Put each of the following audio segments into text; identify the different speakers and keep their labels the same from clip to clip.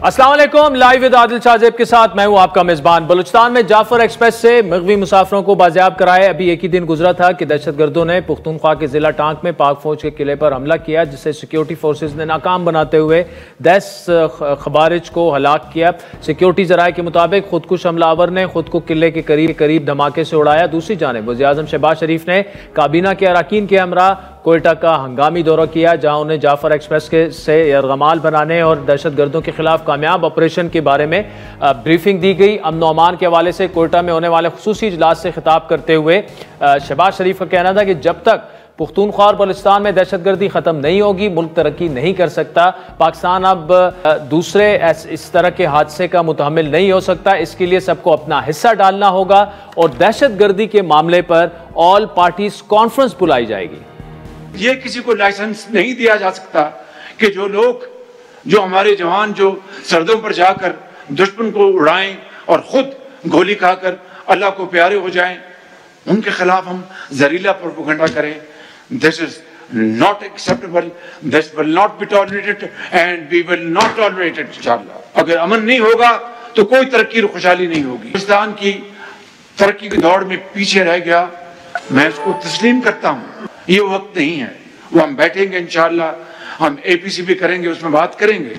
Speaker 1: अस्सलाम वालेकुम, live with Adil Shahzeb के साथ मैं हूं आपका मेजबान। बलूचिस्तान में जाफर एक्सप्रेस से मगवी मुसाफिरों को बाजियाब कराए अभी एक ही दिन गुजरा था कि दहशतगर्दों ने पुख्तूनख्वा के जिला टांक में पाक फौज के किले पर हमला किया, जिसे सिक्योरिटी फोर्सेज ने नाकाम बनाते हुए 10 खवारिज को हलाक किया। सिक्योरिटी जराये के मुताबिक खुदकुश हमलावर ने खुद को किले के करीब धमाके से उड़ाया। दूसरी जानिब वज़ीर-ए-आज़म शहबाज शरीफ ने काबीना के अरकान के हमरा कोयटा का हंगामी दौरा किया, जहां उन्हें जाफर एक्सप्रेस से यरगमाल बनाने और दहशतगर्दों के खिलाफ कामयाब ऑपरेशन के बारे में ब्रीफिंग दी गई। अमन और अमान के हवाले से कोयटा में होने वाले खुसूसी इजलास से खिताब करते हुए शहबाज शरीफ का कहना था कि जब तक पुख्तूनख्वा और बलूचिस्तान में दहशतगर्दी खत्म नहीं होगी, मुल्क तरक्की नहीं कर सकता। पाकिस्तान अब दूसरे इस तरह के हादसे का मुतहम्मिल नहीं हो सकता। इसके लिए सबको अपना हिस्सा डालना होगा और दहशतगर्दी के मामले पर ऑल पार्टीज कॉन्फ्रेंस बुलाई जाएगी।
Speaker 2: ये किसी को लाइसेंस नहीं दिया जा सकता कि जो हमारे जवान जो सरहदों पर जाकर दुश्मन को उड़ाएं और खुद गोली खाकर अल्लाह को प्यारे हो जाएं, उनके खिलाफ हम जहरीला प्रोपेगेंडा करें। This is not acceptable, this will not be tolerated and we will not tolerate it इंशाअल्लाह। अगर अमन नहीं होगा तो कोई तरक्की और खुशहाली नहीं होगी। पाकिस्तान की तरक्की की दौड़ में पीछे रह गया, मैं इसको तस्लीम करता हूँ। ये वक्त नहीं है, वो हम बैठेंगे इंशाअल्लाह, हम APC भी करेंगे, उसमें बात करेंगे।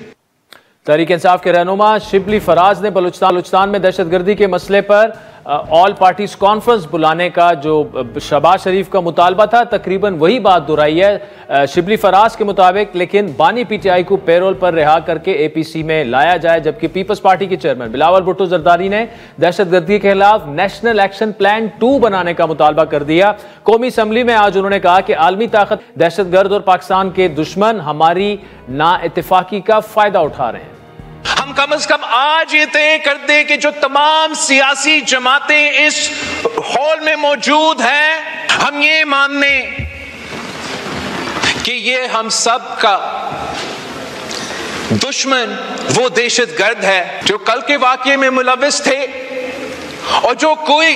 Speaker 1: तहरीक इंसाफ के रहनुमा शिबली फराज ने बलूचिस्तान में दहशतगर्दी के मसले पर ऑल पार्टीज कॉन्फ्रेंस बुलाने का जो शहबाज शरीफ का मुतालबा था, तकरीबन वही बात दोहराई है शिबली फराज के मुताबिक, लेकिन बानी PTI को पैरोल पर रिहा करके APC में लाया जाए। जबकि पीपल्स पार्टी के चेयरमैन बिलावल भुट्टो जरदारी ने दहशतगर्दी के खिलाफ नेशनल एक्शन प्लान 2 बनाने का मुतालबा कर दिया। कौमी असम्बली में आज उन्होंने कहा कि आलमी ताकत दहशतगर्द और पाकिस्तान के दुश्मन हमारी नाइत्तेफाकी का फायदा उठा रहे हैं।
Speaker 3: हम कम से कम आज ये तय कर दें कि जो तमाम सियासी जमातें इस हॉल में मौजूद हैं, हम ये मान लें कि ये हम सब का दुश्मन वो दहशतगर्द है जो कल के वाकये में मुलव्विस थे और जो कोई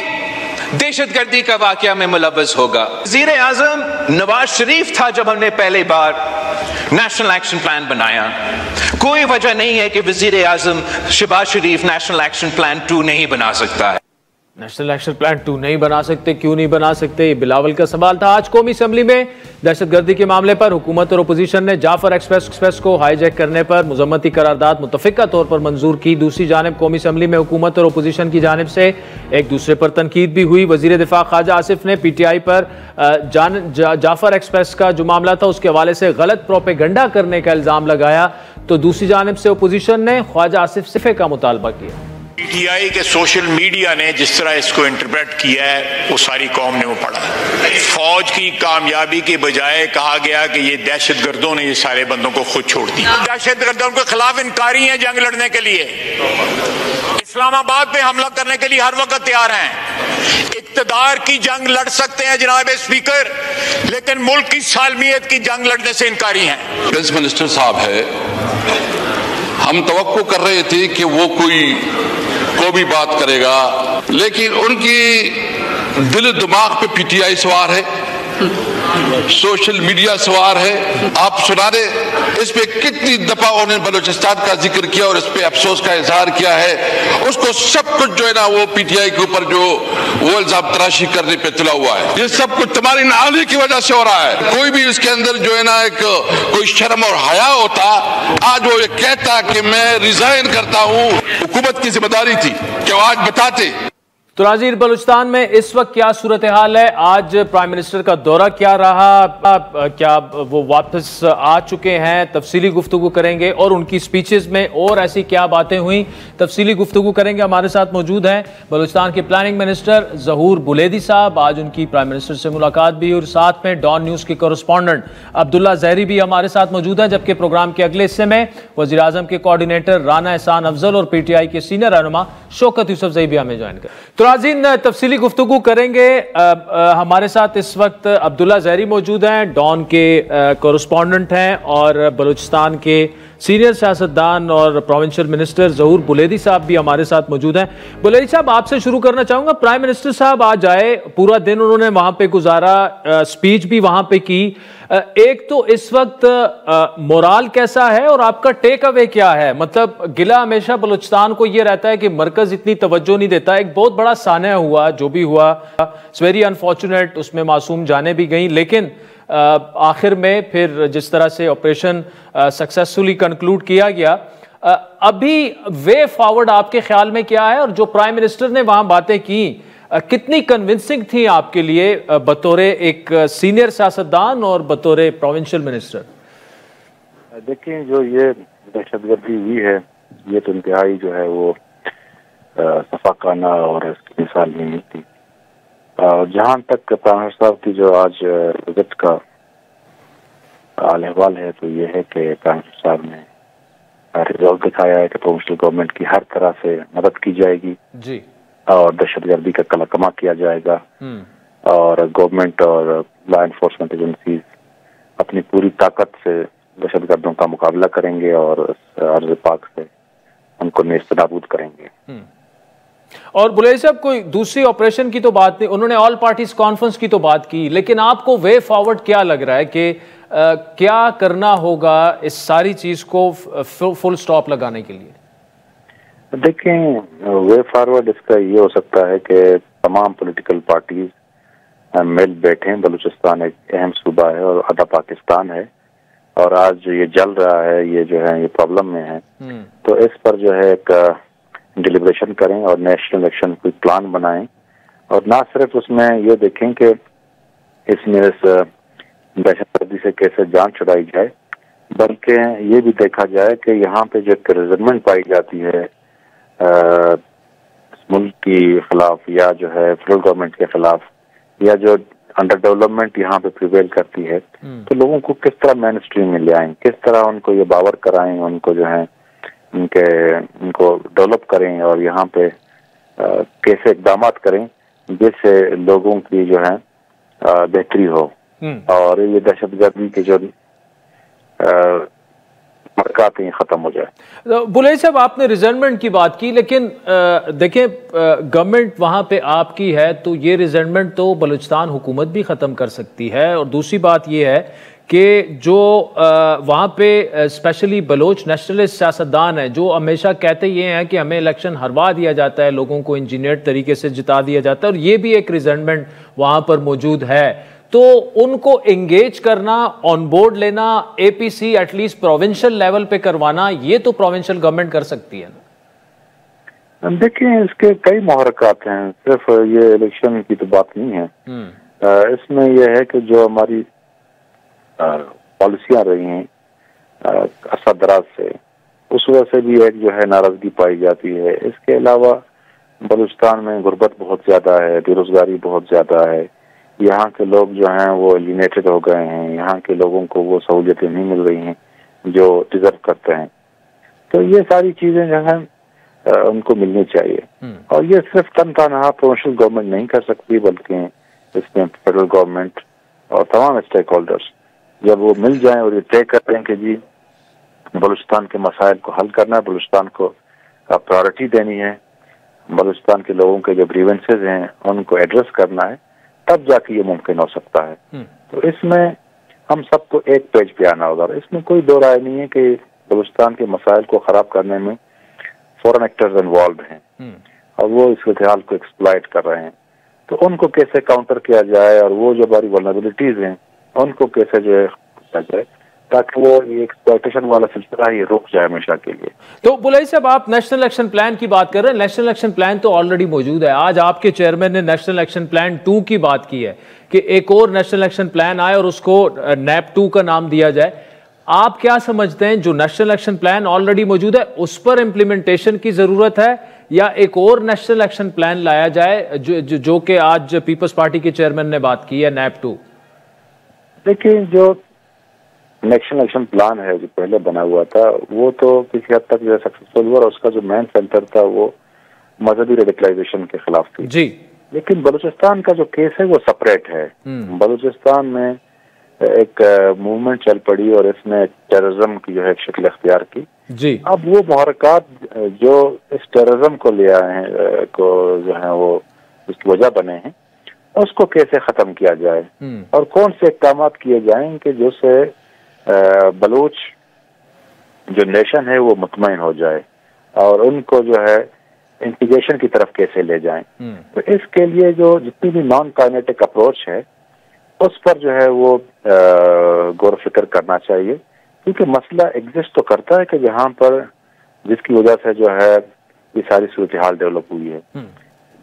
Speaker 3: दहशतगर्दी का वाकया में मुलव्वस होगा। वज़ीर-ए-आज़म नवाज शरीफ था जब हमने पहली बार नेशनल एक्शन प्लान बनाया। कोई वजह नहीं है कि वज़ीर-ए-आज़म शहबाज शरीफ नेशनल एक्शन प्लान 2 नहीं बना सकता है।
Speaker 1: नेशनल एक्शन प्लान 2 नहीं बना सकते, क्यों नहीं बना सकते, ये बिलावल का सवाल था। आज कौमी असम्बली में दहशतगर्दी के मामले पर हुकूमत और अपोजिशन ने जाफर एक्सप्रेस को हाईजैक करने पर मुज़म्मती करारदाद मुतफ़िका तौर पर मंजूर की। दूसरी जानिब कौमी असम्बली में हुकूमत और अपोजिशन की जानिब से एक दूसरे पर तनकीद भी हुई। वज़ीर दिफा ख्वाजा आसिफ ने PTI पर जाफर एक्सप्रेस का जो मामला था उसके हवाले से गलत प्रोपेगेंडा करने का इल्ज़ाम लगाया, तो दूसरी जानिब से अपोजिशन ने ख्वाजा आसिफ सिफे का मुतालबा किया।
Speaker 4: PTI के सोशल मीडिया ने जिस तरह इसको इंटरप्रेट किया है वो सारी कौम ने वो पढ़ा। फौज की कामयाबी के बजाय कहा गया कि ये दहशतगर्दों ने ये सारे बंदों को खुद छोड़ दिया। दहशतगर्दों के खिलाफ इनकारी हैं जंग लड़ने के लिए, इस्लामाबाद पे हमला करने के लिए हर वक्त तैयार हैं। इक्तदार की जंग लड़ सकते हैं जनाब स्पीकर, लेकिन मुल्क की सालमियत की जंग लड़ने से इनकारी हैं।
Speaker 5: डिफेंस मिनिस्टर साहब है, हम तवक्को कर रहे थे कि वो को भी बात करेगा, लेकिन उनकी दिल दिमाग पे PTI सवार है, सोशल मीडिया सवार है। आप सुना दे इस पे कितनी दफा उन्होंने बलूचिस्तान का जिक्र किया और इस पे अफसोस का इजहार किया है। उसको सब कुछ जो है ना वो PTI के ऊपर जो वो इल्जाम तराशी करने पे तुला हुआ है। ये सब कुछ तुम्हारी नाली की वजह से हो रहा है। कोई भी इसके अंदर जो है ना एक कोई शर्म और हया होता, आज वो ये कहता कि मैं रिजाइन करता हूँ। हुकूमत की जिम्मेदारी थी कि वो आज बताते।
Speaker 1: तो नाज़रीन, बलूचिस्तान में इस वक्त क्या सूरत हाल है, आज प्राइम मिनिस्टर का दौरा क्या रहा, क्या वो वापस आ चुके हैं, तफसीली गुफ्तगू करेंगे और उनकी स्पीचेस में और ऐसी क्या बातें हुई, तफसीली गुफ्तगू करेंगे। हमारे साथ मौजूद हैं बलूचिस्तान के प्लानिंग मिनिस्टर ज़हूर बुलेदी साहब, आज उनकी प्राइम मिनिस्टर से मुलाकात भी, और साथ में डॉन न्यूज़ के कॉरेस्पॉन्डेंट अब्दुल्ला ज़हरी भी हमारे साथ मौजूद हैं। जबकि प्रोग्राम के अगले हिस्से में वज़ीर आज़म के कोऑर्डिनेटर राना एहसान अफजल और PTI के सीनियर रहनुमा शौकत यूसुफजई भी हमें ज्वाइन करें। तो नाज़रीन, तफसीली गुफ्तगू करेंगे। हमारे साथ इस वक्त अब्दुल्ला ज़हरी मौजूद हैं, डॉन के कॉरेस्पॉन्डेंट हैं और बलूचिस्तान के सीनियर सियासतदान और प्रोविंशियल मिनिस्टर ज़हूर बुलेदी साहब भी हमारे साथ मौजूद हैं। बुलेदी साहब, आपसे शुरू करना चाहूँगा। प्राइम मिनिस्टर साहब आज आए, पूरा दिन उन्होंने वहाँ पे गुजारा, स्पीच भी वहाँ पे की। एक तो इस वक्त मोराल कैसा है और आपका टेक अवे क्या है? मतलब गिला हमेशा बलूचिस्तान को ये रहता है कि मरकज इतनी तवज्जो नहीं देता। एक बहुत बड़ा सान्या हुआ, जो भी हुआ इट्स वेरी अनफॉर्चुनेट, उसमें मासूम जाने भी गई, लेकिन आखिर में फिर जिस तरह से ऑपरेशन सक्सेसफुली कंक्लूड किया गया, अभी वे फॉरवर्ड आपके ख्याल में क्या है? और जो प्राइम मिनिस्टर ने वहां बातें की, कितनी कन्विंसिंग थी आपके लिए बतौर एक सीनियर सियासतदान और बतौर प्रोविंशियल मिनिस्टर?
Speaker 6: देखिए, जो ये दहशतगर्दी हुई है, ये तो इंतहाई जो है वो सफाकाना और इसकी मिसाल नहीं मिलती। जहाँ तक प्राइम साहब की जो आज विजिट का हाल है, तो ये है कि प्राइम साहब ने रिजॉल्व दिखाया है कि प्रोविंशियल गवर्नमेंट की हर तरह से मदद की जाएगी जी, और दहशतगर्दी का कलाकमा किया जाएगा, और गवर्नमेंट और लॉ एनफोर्समेंट एजेंसीज अपनी पूरी ताकत से दहशतगर्दों का मुकाबला करेंगे और अर्ज़ पाक से उनको नेस्तनाबूद करेंगे।
Speaker 1: और बुलेदी साहब, कोई दूसरी ऑपरेशन की तो बात नहीं, उन्होंने ऑल पार्टीज कॉन्फ्रेंस की तो बात की, लेकिन आपको वे फॉरवर्ड क्या लग रहा है कि क्या करना होगा इस सारी चीज को फुल स्टॉप लगाने के लिए?
Speaker 6: देखें, वे फॉरवर्ड इसका ये हो सकता है कि तमाम पॉलिटिकल पार्टीज मिल बैठे। बलूचिस्तान एक अहम सूबा है और आधा पाकिस्तान है, और आज जो ये जल रहा है, ये जो है ये प्रॉब्लम में है, तो इस पर जो है एक डिलिब्रेशन करें और नेशनल इलेक्शन कोई प्लान बनाएं, और ना सिर्फ उसमें ये देखें कि इसमें इस दहशतगर्दी से कैसे जान छुड़ाई जाए, बल्कि ये भी देखा जाए कि यहाँ पे जो रिजर्वमेंट पाई जाती है मुल्क के खिलाफ या जो है फेडरल गवर्नमेंट के खिलाफ, या जो अंडर डेवलपमेंट यहाँ पे प्रिवेल करती है, तो लोगों को किस तरह मेन स्ट्रीम में ले आएं, किस तरह उनको ये बावर कराएं, उनको जो है उनको डेवलप करें, और यहाँ पे कैसे इकदाम करें जिससे लोगों की जो है बेहतरी हो, और ये दहशतगर्दी के जो मरकज़ हैं खत्म हो जाए।
Speaker 1: बुलेदी साहब, आपने रिजल्टमेंट की बात की, लेकिन देखें गवर्नमेंट वहाँ पे आपकी है, तो ये रिजल्टमेंट तो बलूचिस्तान हुकूमत भी ख़त्म कर सकती है। और दूसरी बात ये है कि जो वहाँ पे स्पेशली बलोच नेशनलिस्ट सियासतदान है, जो हमेशा कहते ये हैं कि हमें इलेक्शन हरवा दिया जाता है, लोगों को इंजीनियर तरीके से जिता दिया जाता है, और ये भी एक रिजल्टमेंट वहाँ पर मौजूद है, तो उनको एंगेज करना, ऑन बोर्ड लेना, एपीसी एटलीस्ट प्रोविंशियल लेवल पे करवाना, ये तो प्रोविंशियल गवर्नमेंट कर सकती है ना?
Speaker 6: देखिए, इसके कई मुहरकात हैं, सिर्फ ये इलेक्शन की तो बात नहीं है। इसमें यह है कि जो हमारी पॉलिसियां रही हैं अरसा दराज से, उस वजह से भी एक जो है नाराजगी पाई जाती है। इसके अलावा बलूचिस्तान में गुर्बत बहुत ज्यादा है, बेरोजगारी बहुत ज्यादा है, यहाँ के लोग जो हैं वो एलिनेटेड हो गए हैं, यहाँ के लोगों को वो सहूलियतें नहीं मिल रही हैं जो डिजर्व करते हैं। तो ये सारी चीजें जो हैं उनको मिलनी चाहिए, और ये सिर्फ तनहा प्रोविंशियल गवर्नमेंट नहीं कर सकती, बल्कि इसमें फेडरल गवर्नमेंट और तमाम स्टेक होल्डर्स जब वो मिल जाएं और ये तय करें कि जी बलूचिस्तान के मसाइल को हल करना है, बलूचिस्तान को प्रायोरिटी देनी है, बलूचिस्तान के लोगों के जो ग्रीवेंसेज हैं उनको एड्रेस करना है, तब जाके ये मुमकिन हो सकता है। तो इसमें हम सबको एक पेज पे आना होगा। इसमें कोई दो राय नहीं है कि बलूचिस्तान के मसाइल को खराब करने में फॉरेन एक्टर्स इन्वॉल्व हैं, और वो इस हाल को एक्सप्लॉइट कर रहे हैं। तो उनको कैसे काउंटर किया जाए, और वो जो हमारी वल्नरेबिलिटीज हैं उनको कैसे जो है किया जाए, ताकि वो ये एक्सप्लॉइटेशन वाला सिलसिला ये रुक जाए हमेशा के लिए।
Speaker 1: तो बुलेदी साहब, आप नेशनल एक्शन प्लान की बात कर रहे हैं। नेशनल एक्शन प्लान तो ऑलरेडी मौजूद है। आज आपके चेयरमैन ने नेशनल एक्शन प्लान 2 की बात की है कि एक और नेशनल एक्शन प्लान आए और उसको नैप 2 का नाम दिया जाए। आप क्या समझते हैं, जो नेशनल एक्शन प्लान ऑलरेडी मौजूद है उस पर इम्प्लीमेंटेशन की जरूरत है, या एक और नेशनल एक्शन प्लान लाया जाए जो कि आज पीपल्स पार्टी के चेयरमैन ने बात की है, नैप 2?
Speaker 6: देखिए, जो नेशनल एक्शन प्लान है जो पहले बना हुआ था, वो तो किसी हद तक जो सक्सेसफुल हुआ, और उसका जो मेन सेंटर था वो मजहबी रेडिकलाइजेशन के खिलाफ थी जी। लेकिन बलूचिस्तान का जो केस है वो सेपरेट है। बलूचिस्तान में एक मूवमेंट चल पड़ी और इसने टेररिज्म की जो है शक्ल अख्तियार की
Speaker 1: जी।
Speaker 6: अब वो मुहरकात जो इस टेररिज्म को ले आए हैं, को जो है वो उसकी वजह बने हैं, उसको कैसे खत्म किया जाए और कौन से इक़दाम किए जाएं कि जिससे बलूच जो नेशन है वो मुतमईन हो जाए और उनको जो है इंटीग्रेशन की तरफ कैसे ले जाएं। तो इसके लिए जो जितनी भी नॉन काइनेटिक अप्रोच है उस पर जो है वो गौर फिक्र करना चाहिए, क्योंकि मसला एग्जिस्ट तो करता है कि जहाँ पर जिसकी वजह से जो है ये सारी सूरत हाल डेवलप हुई है।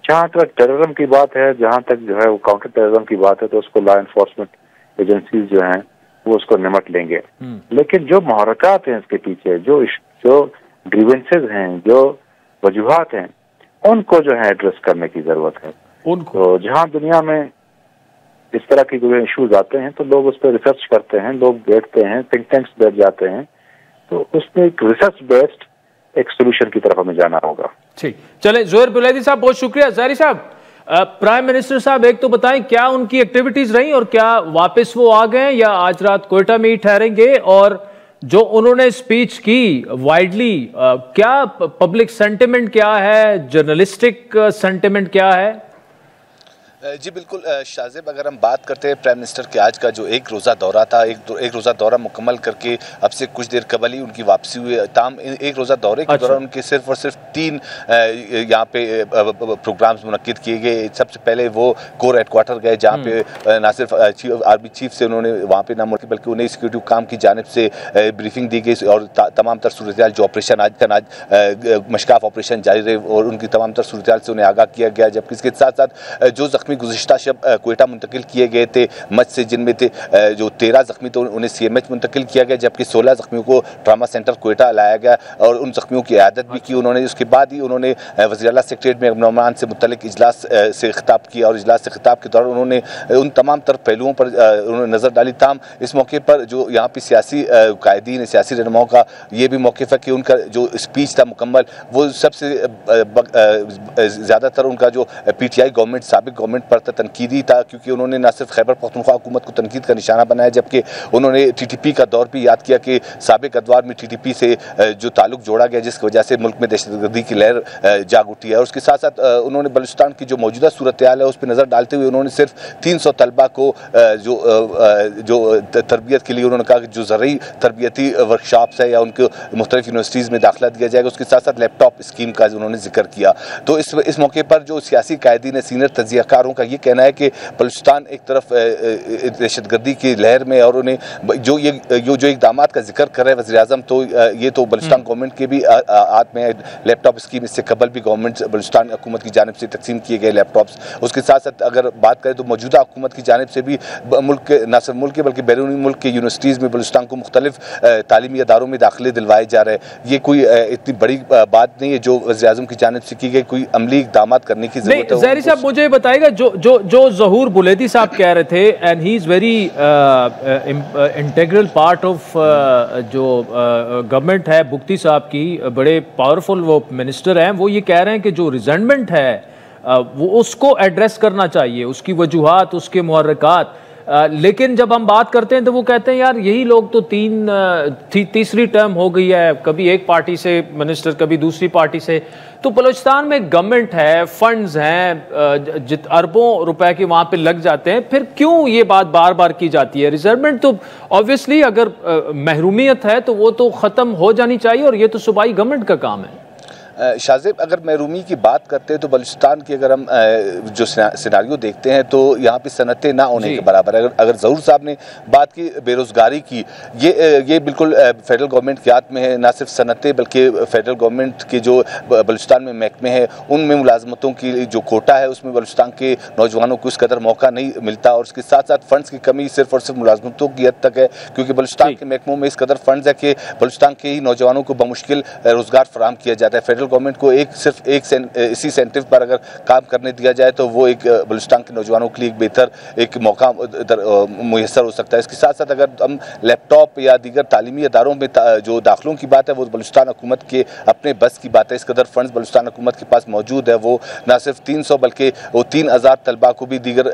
Speaker 6: जहाँ तक टेररिज्म की बात है, जहाँ तक जो है वो काउंटर टेररिज्म की बात है, तो उसको लॉ एनफोर्समेंट एजेंसीज जो हैं वो उसको निमट लेंगे। लेकिन जो मुहरकात हैं इसके पीछे, जो ग्रीवेंसेज हैं, जो वजूहात हैं, उनको जो है एड्रेस करने की जरूरत है। तो जहाँ दुनिया में इस तरह के जो इश्यूज आते हैं तो लोग उस पर रिसर्च करते हैं, लोग बैठते हैं, थिंक टैंक्स बैठ जाते हैं, तो उसमें एक रिसर्च बेस्ड एक सोल्यूशन की तरफ हमें जाना होगा।
Speaker 1: ठीक, चले ज़ोहैर बुलैदी साहब बहुत शुक्रिया। ज़ाहिरी साहब, प्राइम मिनिस्टर साहब एक तो बताएं क्या उनकी एक्टिविटीज रही और क्या वापस वो आ गए या आज रात कोयटा में ही ठहरेंगे, और जो उन्होंने स्पीच की वाइडली क्या पब्लिक सेंटिमेंट क्या है, जर्नलिस्टिक सेंटिमेंट क्या है?
Speaker 7: जी बिल्कुल शाहजेब, अगर हम बात करते हैं प्राइम मिनिस्टर के आज का जो एक रोज़ा दौरा था, एक रोज़ा दौरा मुकम्मल करके अब से कुछ देर कबल ही उनकी वापसी हुई। ताम एक रोज़ा दौरे के दौरान उनके सिर्फ और सिर्फ 3 यहाँ पे प्रोग्राम्स मुनक्किद किए गए। सबसे पहले वो कोर हेडक्वार्टर गए, जहाँ पे ना सिर्फ आर्मी चीफ से उन्होंने वहाँ पे ना मुल्क बल्कि उन्हें सिक्योरिटी काम की जानिब से ब्रीफिंग दी गई और तमाम तर सूरत जो ऑपरेशन आज मशकाफ ऑपरेशन जारी रहे और उनकी तमाम तर सूरत से उन्हें आगाह किया गया। जबकि इसके साथ साथ जो जख्मी गुज़िश्ता शब कोयटा मुंतकिल किए गए थे मच से, जिनमें थे जो 13 जख्मी तो उन्हें CMH मुंतकिल किया गया, जबकि 16 जख्मियों को ट्रामा सेंटर कोयटा लाया गया और उन जख्मियों की इयादत भी की उन्होंने। उसके बाद ही उन्होंने वज़ीर आला सेक्रेटरीट में नौमान से मुतल्लिक इजलास से खिताब किया और इजलास से खिताब के दौरान उन्होंने उन तमाम तर पहलुओं पर उन्होंने नज़र डाली। ताम इस मौके पर जो यहाँ पर सियासी कायदीन, सियासी रहनुमाओं का ये भी मौक़िफ़ है कि उनका जो स्पीच था मुकम्मल, वो सबसे ज़्यादातर उनका जो PTI गवर्नमेंट, साबिक़ गवर्नमेंट पर तनकीदी था, क्योंकि उन्होंने न सिर्फ खैबर पख्तूनख्वा हुकूमत को तनकीद का निशाना बनाया, जबकि उन्होंने TTP का दौर भी याद किया कि साबिक़ अदवार में TTP से जो ताल्लुक जोड़ा गया, जिसकी वजह से मुल्क में दहशतगर्दी की लहर जाग उठी है। और उसके साथ साथ उन्होंने बलूचिस्तान की जो मौजूदा सूरत हाल है उस पर नज़र डालते हुए उन्होंने सिर्फ 300 तलबा को जो तरबियत के लिए उन्होंने कहा कि जो ज़रूरी तरबियती वर्कशॉप्स है या उनको मुख्तलिफ यूनिवर्सिटीज़ में दाखिला दिया जाएगा। उसके साथ साथ लैपटॉप स्कीम का उन्होंने जिक्र किया। तो इस मौके पर जो सियासी कायदीन, सीनियर तजियाकारों का ये कहना है कि बलूचिस्तान एक तरफ दहशतगर्दी की लहर में और उन्हें जो इक़दाम का जिक्र कर रहे हैं वज़ीर आज़म, तो ये तो बलूचिस्तान गवर्नमेंट के भी हाथ में लैपटॉप स्कीम, इससे कबल भी गवर्नमेंट बलूचिस्तान हुकूमत की जानिब से तकसीम किए गए लैपटॉप्स। उसके साथ साथ अगर बात करें तो मौजूदा हुकूमत की जानिब से भी मुल्क के न सिर्फ मुल्क के बल्कि बैरूनी मुल्क के यूनिवर्सिटीज़ में बलूचिस्तान को मुख्तलिफ तालीमी अदारों में दाखिले दिलवाए जा रहे हैं। ये कोई इतनी बड़ी बात नहीं है जो वज़ीर आज़म की जानिब से की गई, कोई अमली इक़दाम करने की ज़रूरत है।
Speaker 1: ज़ाहिरी साहब मुझे बताइएगा, जो ज़हूर बुलैदी साहब कह रहे थे, and he is very integral part of जो गवर्नमेंट है बुगटी साहब की, बड़े पावरफुल वो मिनिस्टर हैं, वो ये कह रहे हैं कि जो रिजेंटमेंट है वो उसको एड्रेस करना चाहिए, उसकी वजूहात, उसके मुहर्रिकात। लेकिन जब हम बात करते हैं तो वो कहते हैं यार यही लोग तो तीसरी टर्म हो गई है, कभी एक पार्टी से मिनिस्टर, कभी दूसरी पार्टी से। तो बलूचिस्तान में गवर्नमेंट है, फंड्स हैं, अरबों रुपए के वहाँ पे लग जाते हैं, फिर क्यों ये बात बार बार की जाती है? रिजर्वमेंट तो ऑब्वियसली अगर महरूमियत है तो वो तो ख़त्म हो जानी चाहिए और ये तो सूबाई गवर्नमेंट का काम है।
Speaker 7: शाहजेब, अगर महरूमी की बात करते हैं तो बलूचिस्तान की अगर हम जो सिनारियो देखते हैं तो यहाँ पे सनतें ना होने के बराबर है। अगर ज़हूर साहब ने बात की बेरोज़गारी की, ये बिल्कुल फेडरल गवर्नमेंट के हाथ में है। ना सिर्फ सनतें बल्कि फेडरल गवर्नमेंट के जो बलूचिस्तान में महकमे हैं उनमें मुलाजमतों की जो कोटा है उसमें बलूचिस्तान के नौजवानों को उस कदर मौका नहीं मिलता। और उसके साथ साथ फ़ंड्स की कमी सिर्फ और सिर्फ मुलाजमतों की हद तक है, क्योंकि बलूचिस्तान के महकमों में इस कदर फ़ंड्स है कि बलूचिस्तान के ही नौजवानों को बमुश्किल रोज़गार फराहम किया जाता है। फेडरल फेडरल गवर्नमेंट को सिर्फ इसी इंसेंटिव पर अगर काम करने दिया जाए तो वो एक बलूचिस्तान के नौजवानों के लिए एक बेहतर एक मौका मुयसर हो सकता है। इसके साथ साथ अगर हम लैपटॉप या दीगर तालीमी इदारों में जो दाखिलों की बात है वो बलूचिस्तान हुकूमत के अपने बस की बात है। इस कदर फंड्स बलूचिस्तान हुकूमत के पास मौजूद है, वो न सिर्फ 300 बल्कि वो 3000 तलबा को भी दीगर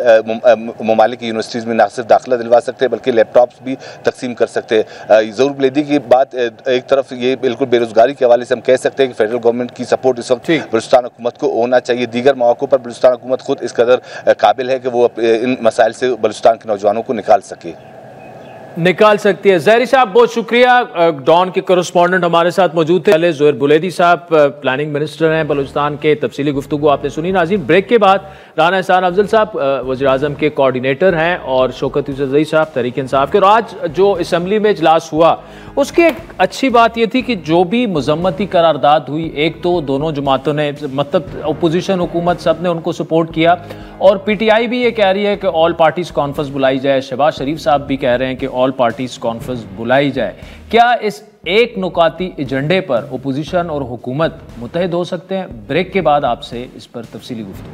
Speaker 7: ममालिक की यूनिवर्सिटीज़ में न सिर्फ दाखिला दिलवा सकते हैं बल्कि लैपटॉप्स भी तकसीम कर सकते हैं। ज़रूर बुलंदी की बात एक तरफ ये बिल्कुल बेरोजगारी के हवाले से हम कह सकते हैं कि फेडरल गवर्नमेंट की सपोर्ट इस वक्त बलूचिस्तान हुकूमत को होना चाहिए। दीगर मौक़ों पर बलूचिस्तान हुकूमत खुद इस कदर काबिल है कि वो इन मसाइल से बलूचिस्तान के नौजवानों को निकाल सकती है। ज़हरी साहब बहुत शुक्रिया, डॉन के करस्पॉन्डेंट हमारे साथ मौजूद थे। पहले ज़ुहैर बुलैदी साहब प्लानिंग मिनिस्टर हैं बलूचिस्तान के, तफसीली गुफ्तगू आपने सुनी। नाज़रीन, ब्रेक के बाद राना एहसान अफजल साहब वज़ीर-ए-आज़म के कोऑर्डिनेटर हैं और शौकत यूसुफ ज़ई साहब तहरीक इंसाफ के। और आज जो असम्बली में इजलास हुआ उसकी एक अच्छी बात यह थी कि जो भी मजम्मती करारदाद हुई, एक तो दोनों जमातों ने, मतलब अपोजिशन हुकूमत सब ने उनको सपोर्ट किया और पीटीआई भी ये कह रही है कि ऑल पार्टीज़ कॉन्फ्रेंस बुलाई जाए। शहबाज शरीफ साहब भी कह रहे हैं कि ऑल पार्टीज़ कॉन्फ्रेंस बुलाई जाए। क्या इस एक नुकाती एजेंडे पर अपोजिशन और हुकूमत मुत्तहिद हो सकते हैं? ब्रेक के बाद आपसे इस पर तफसीली गुफ्तगू।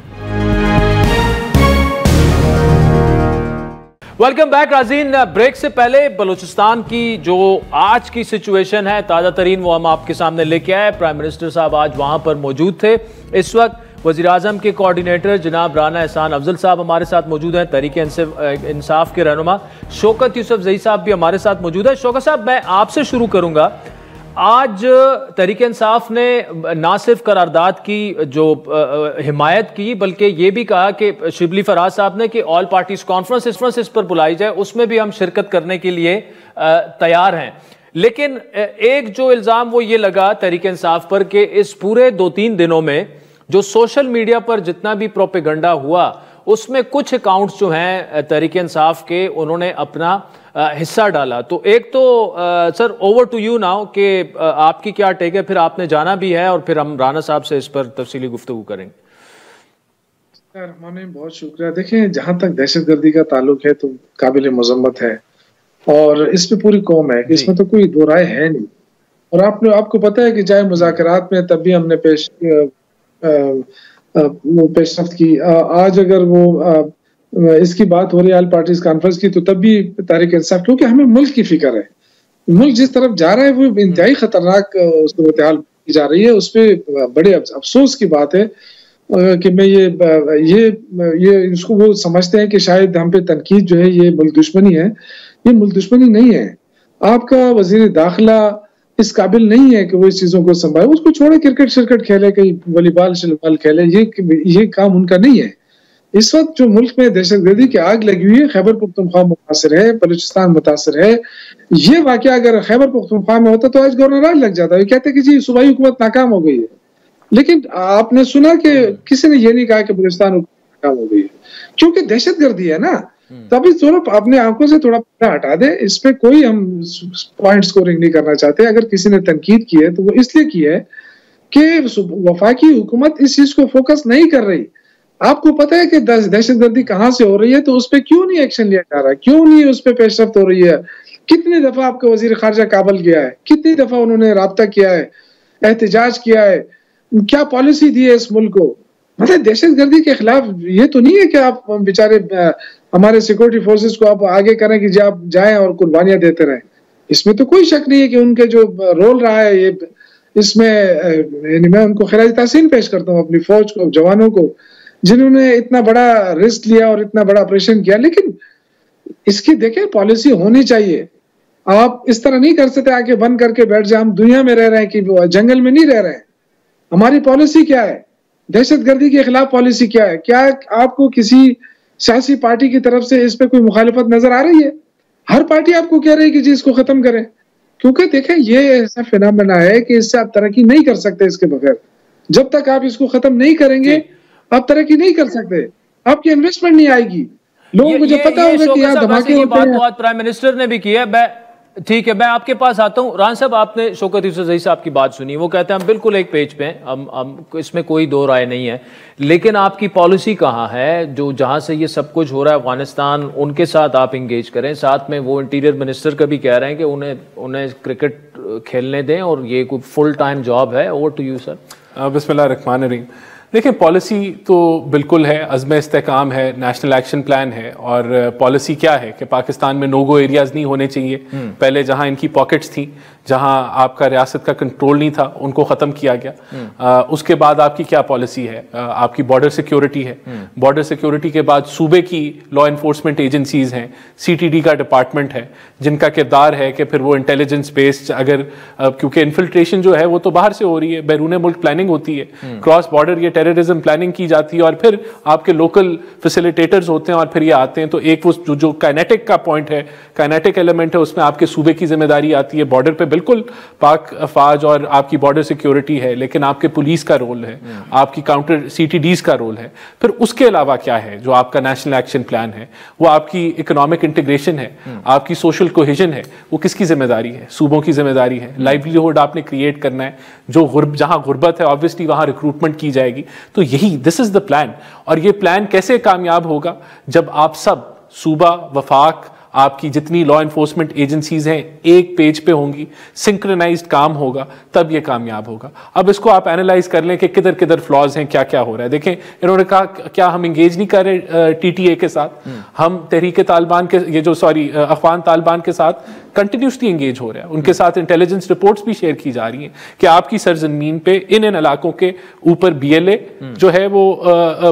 Speaker 7: वेलकम बैक नाज़रीन। ब्रेक से पहले बलूचिस्तान की जो आज की सिचुएशन है ताज़ा तरीन वो हम आपके सामने लेके आए। प्राइम मिनिस्टर साहब आज वहां पर मौजूद थे। इस वक्त वज़ीर-ए-आज़म के कोऑर्डिनेटर जनाब राना एहसान अफजल साहब हमारे साथ मौजूद हैं। तहरीक इंसाफ के रहनुमा शौकत यूसुफ ज़ई साहब भी हमारे साथ मौजूद है। शौकत साहब, मैं आपसे शुरू करूंगा। आज तहरीक इंसाफ ने ना सिर्फ करारदाद की जो हिमायत की बल्कि ये भी कहा कि शिबली फराज साहब ने कि ऑल पार्टीज कॉन्फ्रेंस इस पर बुलाई जाए, उसमें भी हम शिरकत करने के लिए तैयार हैं। लेकिन एक जो इल्ज़ाम वो ये लगा तहरीक इंसाफ पर कि इस पूरे 2-3 दिनों में जो सोशल मीडिया पर जितना भी प्रोपेगेंडा हुआ उसमें कुछ अकाउंट्स जो हैं तहरीक इंसाफ के उन्होंने अपना हिस्सा डाला। तो एक तो sir over to you now कि आपकी क्या टेक है, फिर आपने जाना भी है और फिर हम राना साहब से इस पर तफसीली गुफ्तगू करेंगे।
Speaker 8: रहमान, बहुत शुक्रिया। देखें, जहां तक दहशतगर्दी का ताल्लुक है तो काबिल मजम्मत है और इस पे पूरी कौम है कि इसमें तो कोई दो राय है नहीं। और आपको पता है कि चाहे मुज़ाकरात में तब भी हमने पेशरफ्त की। आज अगर वो इसकी बात हो रही है ऑल पार्टीज कॉन्फ्रेंस की तो तब भी तहरीक इंसाफ, क्योंकि हमें मुल्क की फिक्र है। मुल्क जिस तरफ जा रहा है वो इंतहाई खतरनाक सूरत-ए-हाल की जा रही है। उस पर बड़े अफसोस की बात है कि मैं ये इसको वो समझते हैं कि शायद हम पे तनकीद जो है ये मुल्क दुश्मनी है। ये मुल्क दुश्मनी नहीं है। आपका वजीर दाखिला इस काबिल नहीं है कि वो इस चीजों को संभाले। उसको छोड़े, क्रिकेट शिरकट खेले, कहीं वॉलीबॉल शलीबॉल खेले, ये काम उनका नहीं है। इस वक्त जो मुल्क में दहशतगर्दी की आग लगी हुई है, खैबर पख्तूनख्वा मुतासिर है, बलूचिस्तान मुतासिर है। ये वाकया अगर खैबर पख्तूनख्वा में होता तो आज गवर्नर लग जाता है। कहते कि जी सूबाई हुकूमत नाकाम हो गई है, लेकिन आपने सुना कि किसी ने ये नहीं कहा कि बलूचिस्तान नाकाम हो गई है, क्योंकि दहशतगर्दी है ना। तभी थोड़ा अपने आंखों से थोड़ा पर्दा हटा दे। इस पे कोई हम पॉइंट स्कोरिंग नहीं करना चाहते। अगर किसी ने तनकीद की है तो वो इसलिए की है कि वफाकी हुकूमत इस चीज को फोकस नहीं कर रही। आपको पता है कि दहशतगर्दी कहाँ से हो रही है, तो उस पर क्यों नहीं एक्शन लिया जा रहा है, क्यों नहीं उस पर पेशरफ्त हो रही है। कितनी दफा आपका वजीर खारजा काबल गया है, कितनी दफा उन्होंने राब्ता किया है, एहतजाज किया है, क्या पॉलिसी दी है इस मुल्क को। मतलब दहशतगर्दी के खिलाफ ये तो नहीं है कि आप बेचारे हमारे सिक्योरिटी फोर्सेस को आप आगे करें कि आप जाएं और कुर्बानियां देते रहें। इसमें तो कोई शक नहीं है कि उनके जो रोल रहा है ये इसमें मैं उनको खिराज तहसीन पेश करता हूँ अपनी फौज को, जवानों को, जिन्होंने इतना बड़ा रिस्क लिया और इतना बड़ा ऑपरेशन किया। लेकिन इसकी देखें पॉलिसी होनी चाहिए। आप इस तरह नहीं कर सकते आके बंद करके बैठ जाए। हम दुनिया में रह रहे हैं कि जंगल में नहीं रह रहे हैं। हमारी पॉलिसी क्या है, दहशतगर्दी के खिलाफ पॉलिसी क्या है? क्या आपको किसी सियासी पार्टी की तरफ से इस पे कोई मुखालिफत नजर आ रही है? हर पार्टी आपको कह रही है कि जी इसको खत्म करें, क्योंकि देखें ये ऐसा फिनोमेना है कि इससे आप तरक्की नहीं कर सकते इसके बगैर। जब तक आप इसको खत्म नहीं करेंगे आप तरक्की नहीं कर सकते, आपकी इन्वेस्टमेंट नहीं आएगी। लोगों को जब पता होगा कि यहाँ धमाके होते हैं।
Speaker 1: बात प्राइम मिनिस्टर ने भी की है। ठीक है, मैं आपके पास आता हूँ। रान साहब, आपने शौकत यूसुफ ज़ई साहब की बात सुनी, वो कहते हैं हम बिल्कुल एक पेज पे हैं, हम इसमें कोई दो राय नहीं है। लेकिन आपकी पॉलिसी कहाँ है जो जहाँ से ये सब कुछ हो रहा है अफगानिस्तान, उनके साथ आप इंगेज करें। साथ में वो इंटीरियर मिनिस्टर का भी कह रहे हैं कि उन्हें क्रिकेट खेलने दें और ये कोई फुल टाइम जॉब है। Over to you sir.
Speaker 9: बिस्मिल्लाहिर्रहमानिर्रहीम। देखिए, पॉलिसी तो बिल्कुल है, अज़्म इस्तेहकाम है, नेशनल एक्शन प्लान है। और पॉलिसी क्या है कि पाकिस्तान में नो गो एरियाज़ नहीं होने चाहिए। पहले जहां इनकी पॉकेट्स थी, जहां आपका रियासत का कंट्रोल नहीं था, उनको ख़त्म किया गया। उसके बाद आपकी क्या पॉलिसी है? आपकी बॉर्डर सिक्योरिटी है। बॉर्डर सिक्योरिटी के बाद सूबे की लॉ इन्फोर्समेंट एजेंसीज़ हैं, CTD का डिपार्टमेंट है, जिनका किरदार है कि फिर वो इंटेलिजेंस बेस्ड, अगर क्योंकि इन्फिल्ट्रेशन जो है वो तो बाहर से हो रही है, बैरून मुल्क प्लानिंग होती है, क्रॉस बॉर्डर ये टेररिज्म प्लानिंग की जाती है, और फिर आपके लोकल फैसिलिटेटर्स होते हैं और फिर ये आते हैं। तो एक वो जो काइनेटिक का पॉइंट है, काइनेटिक एलिमेंट है, उसमें आपके सूबे की जिम्मेदारी आती है। बॉर्डर पे बिल्कुल पाक अफवाज और आपकी बॉर्डर सिक्योरिटी है, लेकिन आपके पुलिस का रोल है, आपकी काउंटर CTDs का रोल है। फिर उसके अलावा क्या है जो आपका नेशनल एक्शन प्लान है? वो आपकी इकोनॉमिक इंटीग्रेशन है, आपकी सोशल कोहेजन है। वो किसकी जिम्मेदारी है? सूबों की जिम्मेदारी है। लाइवलीहुड आपने क्रिएट करना है, जो जहां गुर्बत है ऑब्वियसली वहां रिक्रूटमेंट की जाएगी। तो यही दिस इज द प्लान। और ये प्लान कैसे कामयाब होगा? जब आप सब सूबा, वफाक, आपकी जितनी लॉ इन्फोर्समेंट एजेंसीज हैं एक पेज पे होंगी, सिंक्रोनाइज्ड काम होगा, तब ये कामयाब होगा। अब इसको आप एनालाइज कर लें कि किधर किधर फ्लॉज हैं, क्या क्या हो रहा है। देखें, इन्होंने कहा क्या हम इंगेज नहीं कर रहे TTA के साथ? हम तहरीक तालिबान के अफगान तालिबान के साथ कंटिन्यूसली इंगेज हो रहे हैं। उनके साथ इंटेलिजेंस रिपोर्ट्स भी शेयर की जा रही हैं कि आपकी सरजमीन पे इन इलाकों के ऊपर BLA जो है वो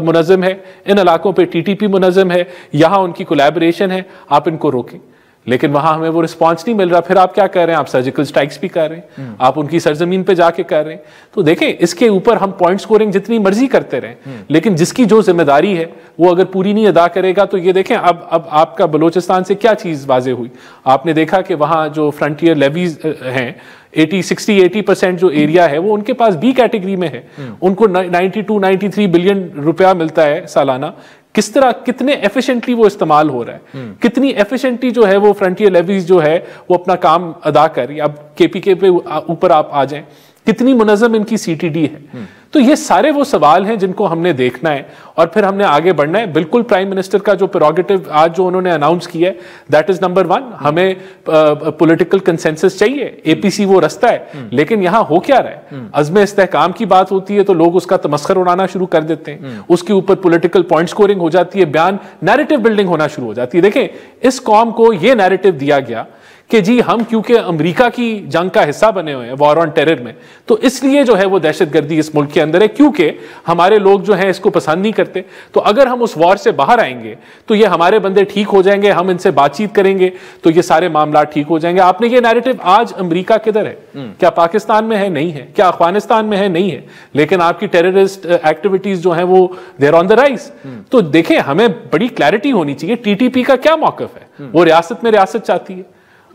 Speaker 9: मुनज़्ज़म है, इन इलाकों पे TTP मुनज़्ज़म है, यहाँ उनकी कोलैबोरेशन है, आप इनको रोकें। लेकिन वहां हमें वो रिस्पांस नहीं मिल रहा। फिर आप क्या कर रहे हैं? आप सर्जिकल स्ट्राइक्स भी कर रहे हैं, आप उनकी सरजमीन पे जाके कर रहे हैं। तो देखें, इसके ऊपर हम पॉइंट स्कोरिंग जितनी मर्जी करते रहें, लेकिन जिसकी जो जिम्मेदारी है वो अगर पूरी नहीं अदा करेगा तो ये देखें, अब आपका बलोचिस्तान से क्या चीज वाजे हुई? आपने देखा कि वहां जो फ्रंटियर लेवीज हैं, 80% जो एरिया है वो उनके पास B कैटेगरी में है। उनको 92-93 बिलियन रुपया मिलता है सालाना। किस तरह, कितने एफिशिएंटली वो इस्तेमाल हो रहा है, कितनी एफिशिएंटली जो है वो फ्रंटियर लेवीज जो है वो अपना काम अदा कर रही है। अब KPK पे ऊपर आप आ जाएं, कितनी मुनज़्ज़म इनकी CTD है। तो ये सारे वो सवाल हैं जिनको हमने देखना है और फिर हमने आगे बढ़ना है। बिल्कुल प्राइम मिनिस्टर का जो प्रेरोगेटिव आज जो उन्होंने अनाउंस किया है, दैट इज नंबर 1। हमें पॉलिटिकल कंसेंसस चाहिए, APC वो रास्ता है। लेकिन यहाँ हो क्या रहा है? अज़्म इस्तेहकाम की बात होती है तो लोग उसका तमस्खर उड़ाना शुरू कर देते हैं, उसके ऊपर पॉलिटिकल पॉइंट स्कोरिंग हो जाती है, बयान नैरेटिव बिल्डिंग होना शुरू हो जाती है। देखें, इस कौम को ये नैरेटिव दिया गया कि जी हम क्योंकि अमेरिका की जंग का हिस्सा बने हुए हैं, वॉर ऑन टेरर में, तो इसलिए जो है वो दहशतगर्दी इस मुल्क के अंदर है, क्योंकि हमारे लोग जो हैं इसको पसंद नहीं करते। तो अगर हम उस वॉर से बाहर आएंगे तो ये हमारे बंदे ठीक हो जाएंगे, हम इनसे बातचीत करेंगे तो ये सारे मामला ठीक हो जाएंगे। आपने ये नैरेटिव, आज अमेरिका किधर है? क्या पाकिस्तान में है? नहीं है। क्या अफगानिस्तान में है? नहीं है। लेकिन आपकी टेररिस्ट एक्टिविटीज जो है वो देयर ऑन द राइज। तो देखें, हमें बड़ी क्लैरिटी होनी चाहिए। TTP का क्या मौकफ है? वो रियासत में रियासत चाहती है,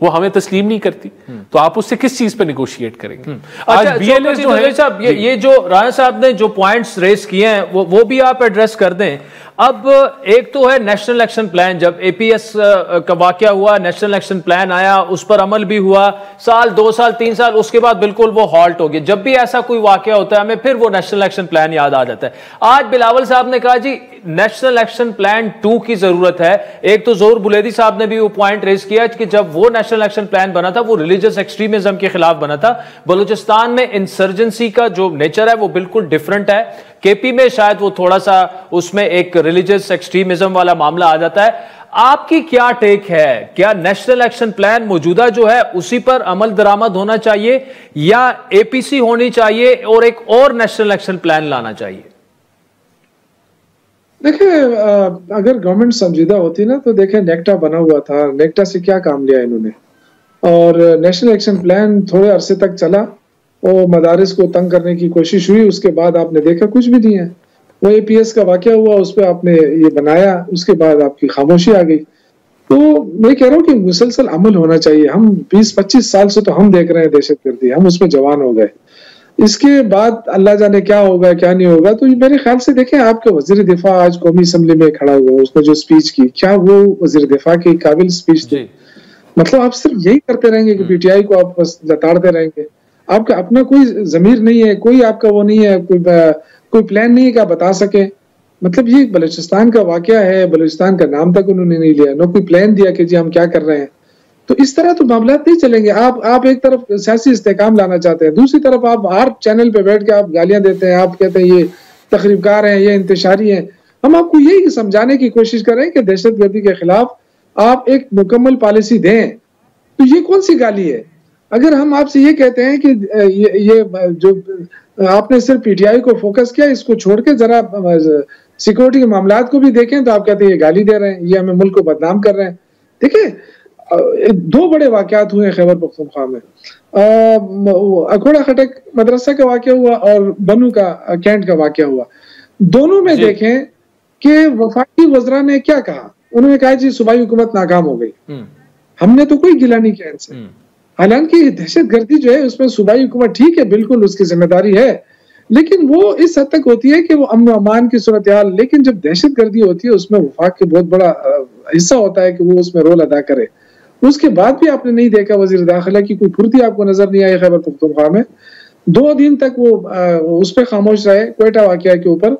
Speaker 9: वो हमें तस्लीम नहीं करती, तो आप उससे किस चीज पे नेगोशिएट करेंगे? आज BLA जो है साहब,
Speaker 1: ये जो राणा साहब ने जो पॉइंट्स रेस किए हैं वो भी आप एड्रेस कर दें। अब एक तो है नेशनल एक्शन प्लान, जब APS का वाकया हुआ, नेशनल एक्शन प्लान आया, उस पर अमल भी हुआ, साल 2 साल 3 साल, उसके बाद बिल्कुल वो हॉल्ट हो गया। जब भी ऐसा कोई वाकया होता है हमें फिर वो नेशनल एक्शन प्लान याद आ जाता है। आज बिलावल साहब ने कहा जी नेशनल एक्शन प्लान 2 की जरूरत है। एक तो ज़ोहर बुलेदी साहब ने भी वो पॉइंट रेज किया कि जब वो नेशनल एक्शन प्लान बना था वो रिलीजियस एक्सट्रीमिज्म के खिलाफ बना था। बलूचिस्तान में इंसर्जेंसी का जो नेचर है वो बिल्कुल डिफरेंट है। KP में शायद वो थोड़ा सा उसमें एक रिलीजियस एक्सट्रीमिज्म वाला मामला आ जाता है। आपकी क्या टेक है? क्या नेशनल एक्शन प्लान मौजूदा जो है उसी पर अमल दरामद होना चाहिए या APC होनी चाहिए और एक और नेशनल एक्शन प्लान लाना चाहिए?
Speaker 8: देखिए, अगर गवर्नमेंट संजीदा होती ना तो देखें, नेक्टा बना हुआ था, नेक्टा से क्या काम लिया इन्होंने? और नेशनल एक्शन प्लान थोड़े अरसे तक चला और मदारिस को तंग करने की कोशिश हुई, उसके बाद आपने देखा कुछ भी नहीं है। वो APS का वाकया हुआ, उस पर आपने ये बनाया, उसके बाद आपकी खामोशी आ गई। तो मैं कह रहा हूँ कि मुसलसल अमल होना चाहिए। हम 20-25 साल से तो हम देख रहे हैं दहशतगर्दी, हम उसमें जवान हो गए। इसके बाद अल्लाह जाने क्या होगा क्या नहीं होगा। तो मेरे ख्याल से देखें, आपके वजीर दिफा आज कौमी असम्बली में खड़ा हुआ, उसने जो स्पीच की, क्या वो वजीर दिफा की काबिल स्पीच थी? मतलब आप सिर्फ यही करते रहेंगे कि PTI को आप बस लताड़ते रहेंगे, आपका अपना कोई जमीर नहीं है, कोई आपका वो नहीं है, कोई प्लान नहीं है कि आप बता सके। मतलब ये बलूचिस्तान का वाकया है, बलूचिस्तान का नाम तक उन्होंने नहीं लिया, ना कोई प्लान दिया कि जी हम क्या कर रहे हैं। तो इस तरह तो मामला नहीं चलेंगे। आप एक तरफ सियासी इस्तेकाम लाना चाहते हैं, दूसरी तरफ आप हर चैनल पे बैठ के आप गालियां देते हैं, आप कहते हैं ये तकरीबकार हैं, ये इंतशारी हैं। हम आपको यही समझाने की कोशिश करें कि दहशतगर्दी के खिलाफ आप एक मुकम्मल पॉलिसी दें, तो ये कौन सी गाली है? अगर हम आपसे ये कहते हैं कि ये जो आपने सिर्फ पीटीआई को फोकस किया, इसको छोड़ के जरा सिक्योरिटी के मामलात को भी देखें, तो आप कहते हैं ये गाली दे रहे हैं, ये हमें मुल्क को बदनाम कर रहे हैं। देखिए, दो बड़े वाकयात हुए खैबर पख्तूनख्वा में, अकोड़ा खटक मदरसा का वाकया हुआ और बनू का कैंट का वाकया हुआ। दोनों में देखें कि वफाकी वज़रा ने क्या कहा। उन्होंने कहा जी सूबाई हुकूमत नाकाम हो गई, हमने तो कोई गिला नहीं किया इनसे। हालांकि दहशतगर्दी जो है उसमें सूबाई हुकूमत ठीक है, बिल्कुल उसकी जिम्मेदारी है, लेकिन वो इस हद तक होती है कि वो अमन अमान की सूरत हाल। लेकिन जब दहशतगर्दी होती है उसमें वफाक के बहुत बड़ा हिस्सा होता है कि वो उसमें रोल अदा करे। उसके बाद भी आपने नहीं देखा वजीर दाखिला की कोई फुर्ती आपको नजर नहीं आई खैबर पख्तूनख्वा में। 2 दिन तक वो उस पर खामोश रहे क्वेटा वाकया के ऊपर।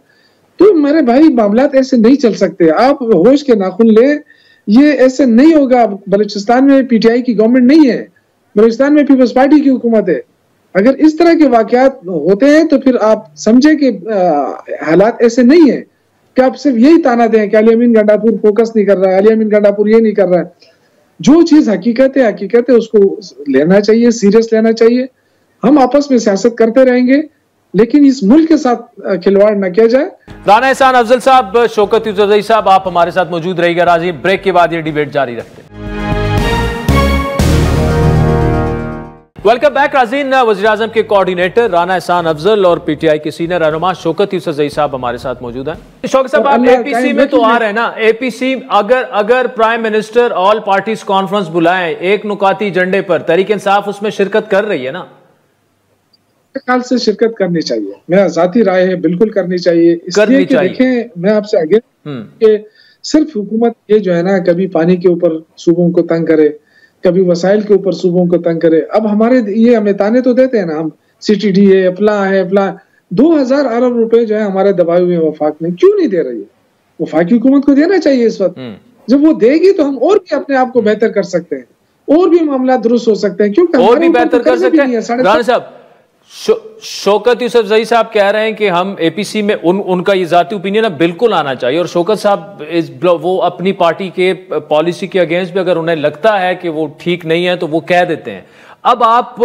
Speaker 8: तो मेरे भाई मामलात ऐसे नहीं चल सकते, आप होश के नाखून ले, ये ऐसे नहीं होगा। बलूचिस्तान में पीटीआई की गवर्नमेंट नहीं है, बलूचिस्तान में पीपल्स पार्टी की हुकूमत है। अगर इस तरह के वाकयात होते हैं तो फिर आप समझे कि हालात ऐसे नहीं है कि आप सिर्फ यही ताना दें कि अली अमीन गंडापुर फोकस नहीं कर रहा है, अली अमीन गंडापुर ये नहीं कर रहा है। जो चीज हकीकत है उसको लेना चाहिए, सीरियस लेना चाहिए। हम आपस में सियासत करते रहेंगे, लेकिन इस मुल्क के साथ खिलवाड़ न किया जाए।
Speaker 1: राना एहसान अफजल साहब, शौकत यूसुफजई साहब, आप हमारे साथ मौजूद रहिएगा। राजी ब्रेक के बाद ये डिबेट जारी रखते हैं। Welcome back. राजीन, वज़ीर आज़म के कोऑर्डिनेटर राना एहसान अफजल और पीटीआई के सीनियर रहनुमा शौकत यूसुफजई साहब हमारे साथ मौजूद हैं। शौकत साहब, आप एपीसी में तो आ रहे हैं ना? एपीसी अगर prime minister all parties conference बुलाएं एक नुकाती एजेंडे पर, तहरीक इंसाफ उसमें शिरकत कर रही है ना?
Speaker 8: ख्याल से शिरकत करनी चाहिए, मेरा जाती राय है, बिल्कुल करनी चाहिए। इसलिए कि देखें, मैं आपसे आगे कि सिर्फ हुकूमत ये जो है ना, कभी पानी के ऊपर सूबों को तंग करे, कभी वसाइल के ऊपर सूबों को तंग करे। अब हमारे ये हमें ताने तो देते हैं ना, हम सीटीडी है, फला 2000 अरब रुपए जो है हमारे दबाए हुए वफाक में क्यों नहीं दे रही है? वफाकी हुकूमत को देना चाहिए इस वक्त। जब वो देगी तो हम और भी अपने आप को बेहतर कर सकते हैं, और भी मामला दुरुस्त हो सकते हैं, क्योंकि
Speaker 1: और भी बेहतर कर सकते हैं। राना साहब, शौकत यूसुफजई साहब कह रहे हैं कि हम एपीसी में उनका ये जाती ओपिनियन है, बिल्कुल आना चाहिए। और शौकत साहब वो अपनी पार्टी के पॉलिसी के अगेंस्ट भी अगर उन्हें लगता है कि वो ठीक नहीं है तो वो कह देते हैं। अब आप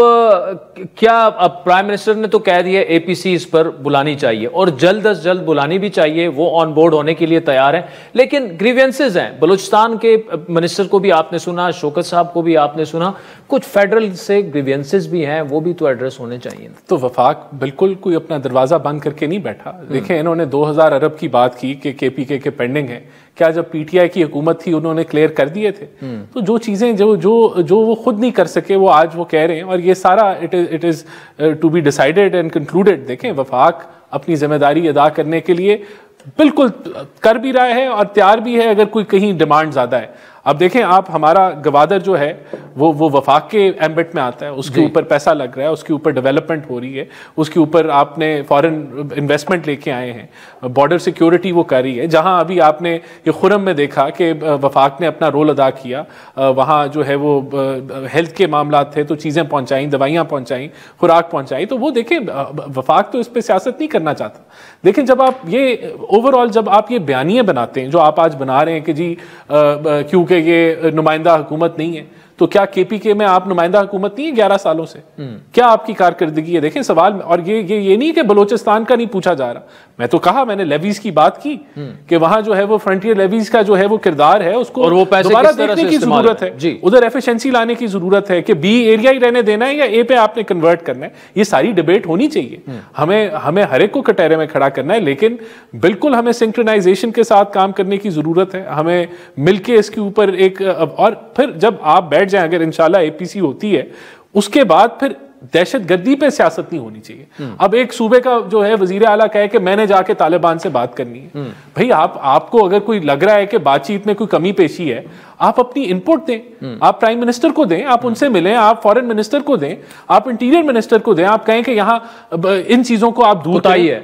Speaker 1: अब प्राइम मिनिस्टर ने तो कह दिया एपीसी इस पर बुलानी चाहिए और जल्द अज जल्द बुलानी भी चाहिए, वो ऑन बोर्ड होने के लिए तैयार है। लेकिन ग्रीवेंसेज हैं, बलूचिस्तान के मिनिस्टर को भी आपने सुना, शौकत साहब को भी आपने सुना, कुछ फेडरल से ग्रीवेंसेज भी हैं, वो भी तो एड्रेस होने चाहिए।
Speaker 9: तो वफाक बिल्कुल कोई अपना दरवाजा बंद करके नहीं बैठा। देखें, इन्होंने 2000 अरब की बात की कि केपीके के पेंडिंग है। क्या जब पीटीआई की हुकूमत थी उन्होंने क्लियर कर दिए थे? तो जो चीजें जो वो खुद नहीं कर सके वो आज वो कह रहे हैं, और ये सारा it is to be decided and concluded. देखें, वफाक अपनी जिम्मेदारी अदा करने के लिए बिल्कुल कर भी रहा है और तैयार भी है अगर कोई कहीं डिमांड ज्यादा है। अब देखें आप, हमारा गवादर जो है वो वफाक के एम्बिट में आता है, उसके ऊपर पैसा लग रहा है, उसके ऊपर डेवलपमेंट हो रही है, उसके ऊपर आपने फॉरेन इन्वेस्टमेंट लेके आए हैं, बॉर्डर सिक्योरिटी वो कर रही है। जहां अभी आपने ये खुरम में देखा कि वफाक ने अपना रोल अदा किया, वहाँ जो है वो हेल्थ के मामला थे तो चीज़ें पहुँचाई, दवाइयाँ पहुँचाई, खुराक पहुँचाई। तो वो देखें, वफाक तो इस पर सियासत नहीं करना चाहता। देखें, जब आप ये ओवरऑल जब आप ये बयानिए बनाते हैं जो आप आज बना रहे हैं कि जी क्योंकि ये नुमाइंदा हुकूमत नहीं है, तो क्या केपीके में आप नुमाइंदा हुकूमत नहीं है 11 सालों से? क्या आपकी कारकर्दगी है? देखें सवाल, और ये नहीं कि बलोचिस्तान का नहीं पूछा जा रहा। मैं तो कहा, मैंने लेवीज की बात की कि वहां जो है वो फ्रंटियर लेवीज का जो है वो किरदार है, उसको और वो पैसे दोबारा देखने की जरूरत है। उधर एफिशिएंसी लाने की जरूरत है कि बी एरिया ही रहने देना है या ए पे आपने कन्वर्ट करना है। ये सारी डिबेट होनी चाहिए। हमें हर एक को कटहरे में खड़ा करना है, लेकिन बिल्कुल हमें सिंक्रोनाइजेशन के साथ काम करने की जरूरत है। हमें मिलकर इसके ऊपर एक, और फिर जब आप बैठ जाए, अगर इंशाल्लाह एपीसी होती है, उसके बाद फिर दहशतगर्दी पे सियासत नहीं होनी चाहिए। अब एक सूबे का जो है वजीर आला कहे कि मैंने जाके तालिबान से बात करनी है। भाई आपको अगर कोई लग रहा है कि बातचीत में कोई कमी पेशी है, आप अपनी इनपुट दें, आप प्राइम मिनिस्टर को दें, आप उनसे मिलें, आप फॉरेन मिनिस्टर को दें, आप इंटीरियर मिनिस्टर को दें, आप कहें कि यहाँ इन चीजों को आप दूर करिए,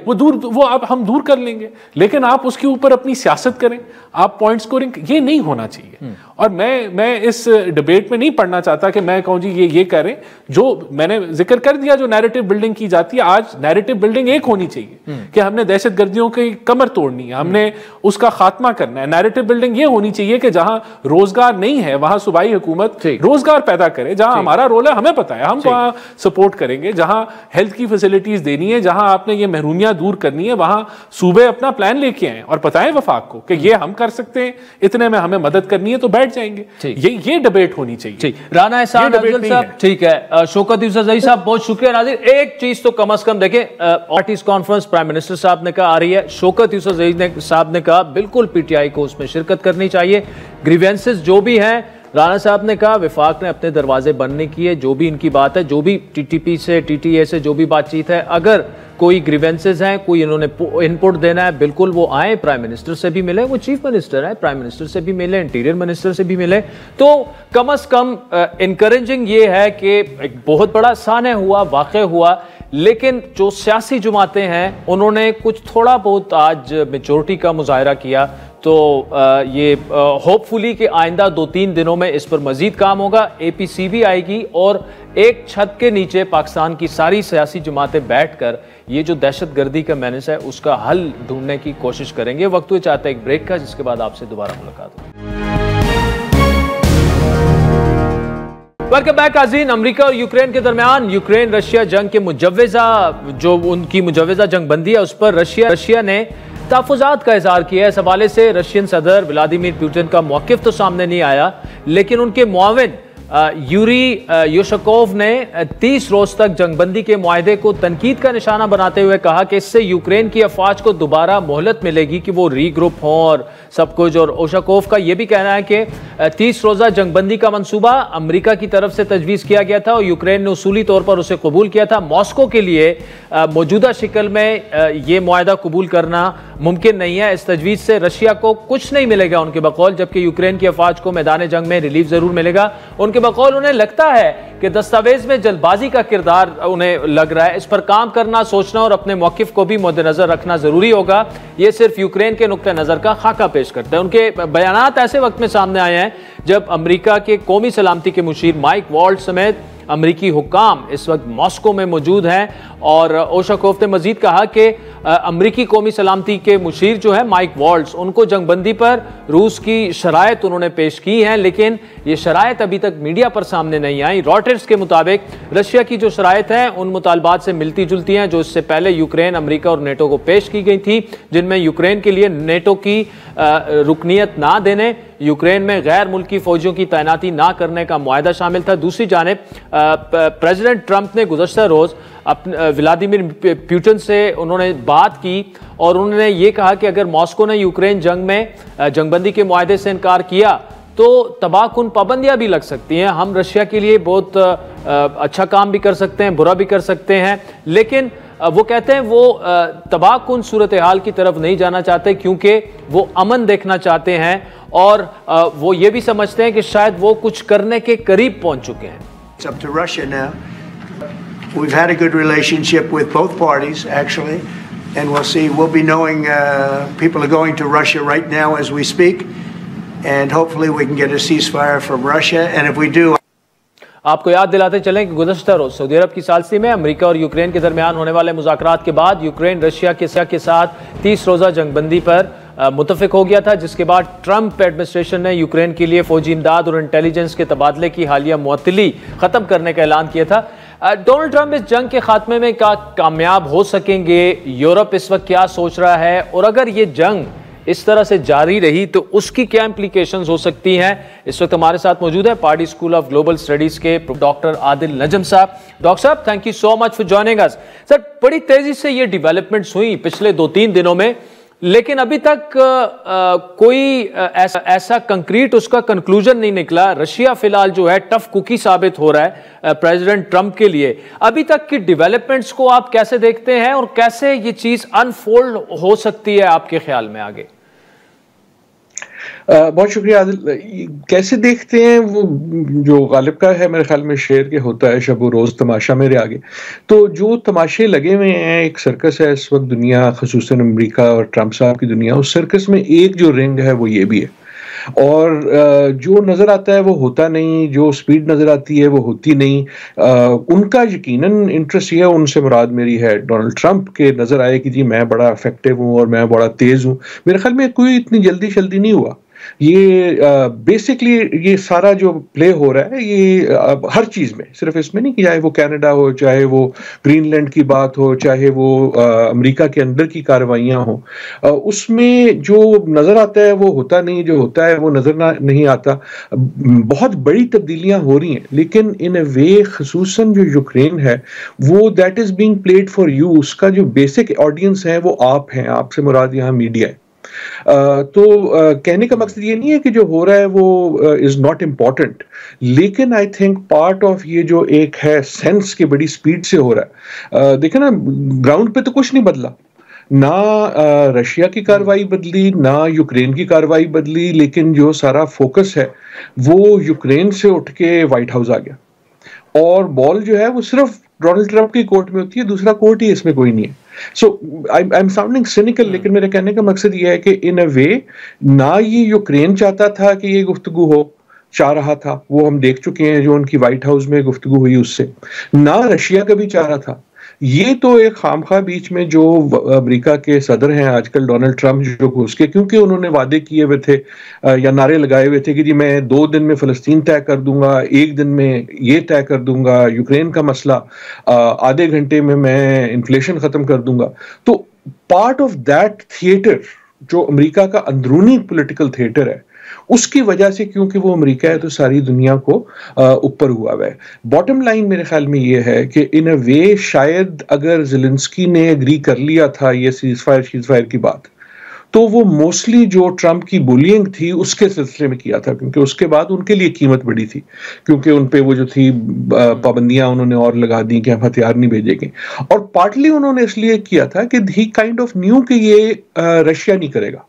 Speaker 9: हम दूर कर लेंगे। लेकिन आप उसके ऊपर अपनी सियासत करें, आप पॉइंट स्कोरिंग, ये नहीं होना चाहिए। और मैं इस डिबेट में नहीं पढ़ना चाहता कि मैं कहूं जी ये करें, जो मैंने जिक्र कर दिया, जो नैरेटिव बिल्डिंग की जाती है, आज नैरेटिव बिल्डिंग एक होनी चाहिए कि हमने दहशतगर्दियों की कमर तोड़नी है, हमने उसका खात्मा करना है। नैरेटिव बिल्डिंग ये होनी चाहिए कि जहां रोजगार नहीं है वहां सूबाई हुकूमत रोजगार पैदा करे, जहां हमारा रोल है हमें पता है, हम वहां सपोर्ट करेंगे। जहां हेल्थ की फैसिलिटीज देनी है, जहां आपने ये महरूमियां दूर करनी है, वहां सूबे अपना प्लान लेके आए और बताएं वफाक को कि ये हम कर सकते हैं, इतने में हमें मदद करनी है, तो बैठ जाएंगे। ये डिबेट होनी चाहिए।
Speaker 1: राना एहसान अफजल साहब, ठीक है, शौकत यूसुफजई साहब, बहुत शुक्रिया। नाज़रीन, एक चीज तो कम से कम देखें, पार्टीज कॉन्फ्रेंस प्राइम मिनिस्टर साहब ने कहा आ रही है, शौकत यूसुफजई साहब ने कहा बिल्कुल पीटीआई को उसमें शिरकत करनी चाहिए। ग्रीवेंसेस जो भी हैं, राना साहब ने कहा विफाक ने अपने दरवाजे बंद नहीं किए, जो भी इनकी बात है, जो भी टीटीपी से टीटीए से जो भी बातचीत है, अगर कोई ग्रीवेंसेस हैं, कोई इन्होंने इनपुट देना है, बिल्कुल वो आए, प्राइम मिनिस्टर से भी मिले, वो चीफ मिनिस्टर है, प्राइम मिनिस्टर से भी मिले, इंटीरियर मिनिस्टर से भी मिले। तो कम से कम इनकरेजिंग ये है कि एक बहुत बड़ा सान्य हुआ, वाक़या हुआ, लेकिन जो सियासी जमातें हैं उन्होंने कुछ थोड़ा बहुत आज मेजोरिटी का मुजाहरा किया। तो ये होपफुली कि आइंदा 2-3 दिनों में इस पर मजीद काम होगा, एपीसी भी आएगी और एक छत के नीचे पाकिस्तान की सारी सियासी जमातें बैठकर ये जो दहशतगर्दी का मैनेज है उसका हल ढूंढने की कोशिश करेंगे। वक्त हुए चाहता है एक ब्रेक का, जिसके बाद आपसे दोबारा मुलाकात होगी। वेलकम बैक नाज़रीन। अमेरिका और यूक्रेन के दरमियान यूक्रेन रशिया जंग के मुजव्वज़ा, जो उनकी मुजव्वज़ा जंगबंदी है, उस पर रशिया ने तहफ़्फ़ुज़ात का इज़हार किया है। इस हवाले से रशियन सदर व्लादिमीर पुतिन का मौक़िफ़ तो सामने नहीं आया, लेकिन उनके मुआविन यूरी युशकोव ने 30 रोज तक जंगबंदी के मुआहदे को तनकीद का निशाना बनाते हुए कहा कि इससे यूक्रेन की अफवाज को दोबारा मोहलत मिलेगी कि वो रीग्रुप हों और सब कुछ। और उशकोव का यह भी कहना है कि 30 रोज़ा जंगबंदी का मंसूबा अमेरिका की तरफ से तजवीज़ किया गया था और यूक्रेन ने उसूली तौर पर उसे कबूल किया था। मॉस्को के लिए मौजूदा शिकल में ये मुआहदा कबूल करना मुमकिन नहीं है। इस तजवीज़ से रशिया को कुछ नहीं मिलेगा उनके बकौल, जबकि यूक्रेन की अफवाज को मैदान जंग में रिलीफ जरूर मिलेगा। उनके बकौल उन्हें लगता है कि दस्तावेज में जल्दबाजी का किरदार उन्हें लग रहा है। इस पर काम करना, सोचना और अपने मौकिफ को भी मद्देनजर रखना जरूरी होगा। ये सिर्फ यूक्रेन के नुक्ते नजर का खाका पेश करता है। उनके बयानात ऐसे वक्त में सामने आए हैं जब अमेरिका के कौमी सलामती के मुशीर माइक वॉल्ट्ज समेत अमरीकी हुक्काम इस वक्त मॉस्को में मौजूद हैं। और ओशाकोव ने मजीद कहा कि अमरीकी कौमी सलामती के मुशीर जो है माइक वॉल्ट्ज, उनको जंगबंदी पर रूस की शराइत उन्होंने पेश की हैं, लेकिन ये शराइत अभी तक मीडिया पर सामने नहीं आई। रॉयटर्स के मुताबिक रशिया की जो शराइत हैं उन मुतालबात से मिलती जुलती हैं जो इससे पहले यूक्रेन, अमरीका और नेटो को पेश की गई थी, जिनमें यूक्रेन के लिए नेटो की रुकनीत ना देने, यूक्रेन में गैर मुल्की फौजियों की तैनाती ना करने का मुआहदा शामिल था। दूसरी जानिब प्रेसिडेंट ट्रंप ने गुज़श्ता रोज़ व्लादिमीर पुतिन से उन्होंने बात की और उन्होंने ये कहा कि अगर मॉस्को ने यूक्रेन जंग में जंगबंदी के मुआहदे से इनकार किया तो तबाहकुन पाबंदियां भी लग सकती हैं। हम रशिया के लिए बहुत अच्छा काम भी कर सकते हैं, बुरा भी कर सकते हैं, लेकिन वो कहते हैं वो तबाहकुन सूरत हाल की तरफ नहीं जाना चाहते क्योंकि वो अमन देखना चाहते हैं और वो ये भी समझते हैं कि शायद वो कुछ करने के करीब पहुंच चुके हैं।
Speaker 10: It's up to Russia now. We've had a good relationship with both parties, actually, and we'll see. We'll be knowing people are going to Russia right now as we speak, and hopefully we can get a ceasefire from Russia. And if we do,
Speaker 1: आपको याद दिलाते चलें कि गुज़श्ता रोज Saudi अरब की सालसी में America और Ukraine के दरमियान होने वाले मुज़ाकरात के बाद यूक्रेन रशिया के साथ 30 रोज़ा जंगबंदी पर मुतफिक हो गया था, जिसके बाद ट्रंप एडमिनिस्ट्रेशन ने यूक्रेन के लिए फौजी इमदाद और इंटेलिजेंस के तबादले की हालिया मुअत्तली खत्म करने का ऐलान किया था। डोनाल्ड ट्रंप इस जंग के खात्मे में क्या कामयाब हो सकेंगे? यूरोप इस वक्त क्या सोच रहा है? और अगर ये जंग इस तरह से जारी रही तो उसकी क्या इंप्लीकेशंस हो सकती हैं? इस वक्त हमारे साथ मौजूद है party school of global studies के डॉक्टर आदिल नजम साहब। डॉक्टर साहब, thank you so much for joining us. Sir, बड़ी तेजी से ये डेवलपमेंट्स हुई पिछले 2-3 दिनों में, लेकिन अभी तक कोई ऐसा कंक्रीट उसका कंक्लूजन नहीं निकला। रशिया फिलहाल जो है टफ कुकी साबित हो रहा है प्रेसिडेंट ट्रंप के लिए। अभी तक की डेवलपमेंट्स को आप कैसे देखते हैं और कैसे ये चीज अनफोल्ड हो सकती है आपके ख्याल में आगे?
Speaker 11: बहुत शुक्रिया आदिल। कैसे देखते हैं वो जो गालिब का है मेरे ख्याल में शेर के होता है शब रोज तमाशा मेरे आगे, तो जो तमाशे लगे हुए हैं, एक सर्कस है इस वक्त दुनिया, खसूसन अमेरिका और ट्रंप साहब की दुनिया, उस सर्कस में एक जो रिंग है वो ये भी है, और जो नजर आता है वो होता नहीं, जो स्पीड नजर आती है वो होती नहीं। उनका यकीनन इंटरेस्ट ये है, उनसे मुराद मेरी है डोनाल्ड ट्रंप के नजर आए कि जी मैं बड़ा इफेक्टिव हूं और मैं बड़ा तेज हूं। मेरे ख्याल में कोई इतनी जल्दी नहीं हुआ। ये बेसिकली ये सारा जो प्ले हो रहा है ये हर चीज में, सिर्फ इसमें नहीं कि चाहे वो कनाडा हो, चाहे वो ग्रीनलैंड की बात हो, चाहे वो अमेरिका के अंदर की कार्रवाइयां हो, उसमें जो नजर आता है वो होता नहीं, जो होता है वो नजर नहीं आता। बहुत बड़ी तब्दीलियां हो रही हैं, लेकिन इन अ वे खसूसन जो यूक्रेन है वो that is being played for you, उसका जो बेसिक ऑडियंस है वो आप हैं, आपसे मुराद यहाँ मीडिया है। तो कहने का मकसद ये नहीं है कि जो हो रहा है वो इज नॉट इम्पॉर्टेंट, लेकिन आई थिंक पार्ट ऑफ ये जो एक है सेंस की बड़ी स्पीड से हो रहा है। देखे ना, ग्राउंड पे तो कुछ नहीं बदला, ना रशिया की कार्रवाई बदली, ना यूक्रेन की कार्रवाई बदली, लेकिन जो सारा फोकस है वो यूक्रेन से उठ के व्हाइट हाउस आ गया, और बॉल जो है वो सिर्फ डोनाल्ड ट्रंप की कोर्ट में होती है, दूसरा कोर्ट ही इसमें कोई नहीं है। सो आई एम साउंडिंग सिनिकल, लेकिन मेरे कहने का मकसद ये है कि इन अ वे ना ये यूक्रेन चाहता था कि ये गुफ्तगू हो, चाह रहा था, वो हम देख चुके हैं जो उनकी व्हाइट हाउस में गुफ्तगू हुई उससे, ना रशिया कभी चाह रहा था। ये तो एक खामखा बीच में जो अमेरिका के सदर हैं आजकल डोनाल्ड ट्रंप जो घुस के, क्योंकि उन्होंने वादे किए हुए थे या नारे लगाए हुए थे कि जी मैं 2 दिन में फिलिस्तीन तय कर दूंगा, 1 दिन में ये तय कर दूंगा, यूक्रेन का मसला आधे घंटे में मैं इन्फ्लेशन खत्म कर दूंगा। तो पार्ट ऑफ दैट थिएटर जो अमेरिका का अंदरूनी पॉलिटिकल थिएटर है, उसकी वजह से, क्योंकि वो अमेरिका है तो सारी दुनिया को ऊपर हुआ है। बॉटम लाइन मेरे ख्याल में ये है कि इन अ वे शायद अगर ज़ेलेंस्की ने एग्री कर लिया था ये सीज़फायर की बात, तो वो मोस्टली जो ट्रंप की बुलिंग थी उसके सिलसिले में किया था, क्योंकि उसके बाद उनके लिए कीमत बड़ी थी, क्योंकि उन पे वो जो थी पाबंदियां उन्होंने और लगा दी कि हम हथियार नहीं भेजेंगे, और पार्टली उन्होंने इसलिए किया था कि ही काइंड ऑफ न्यू कि ये रशिया नहीं करेगा,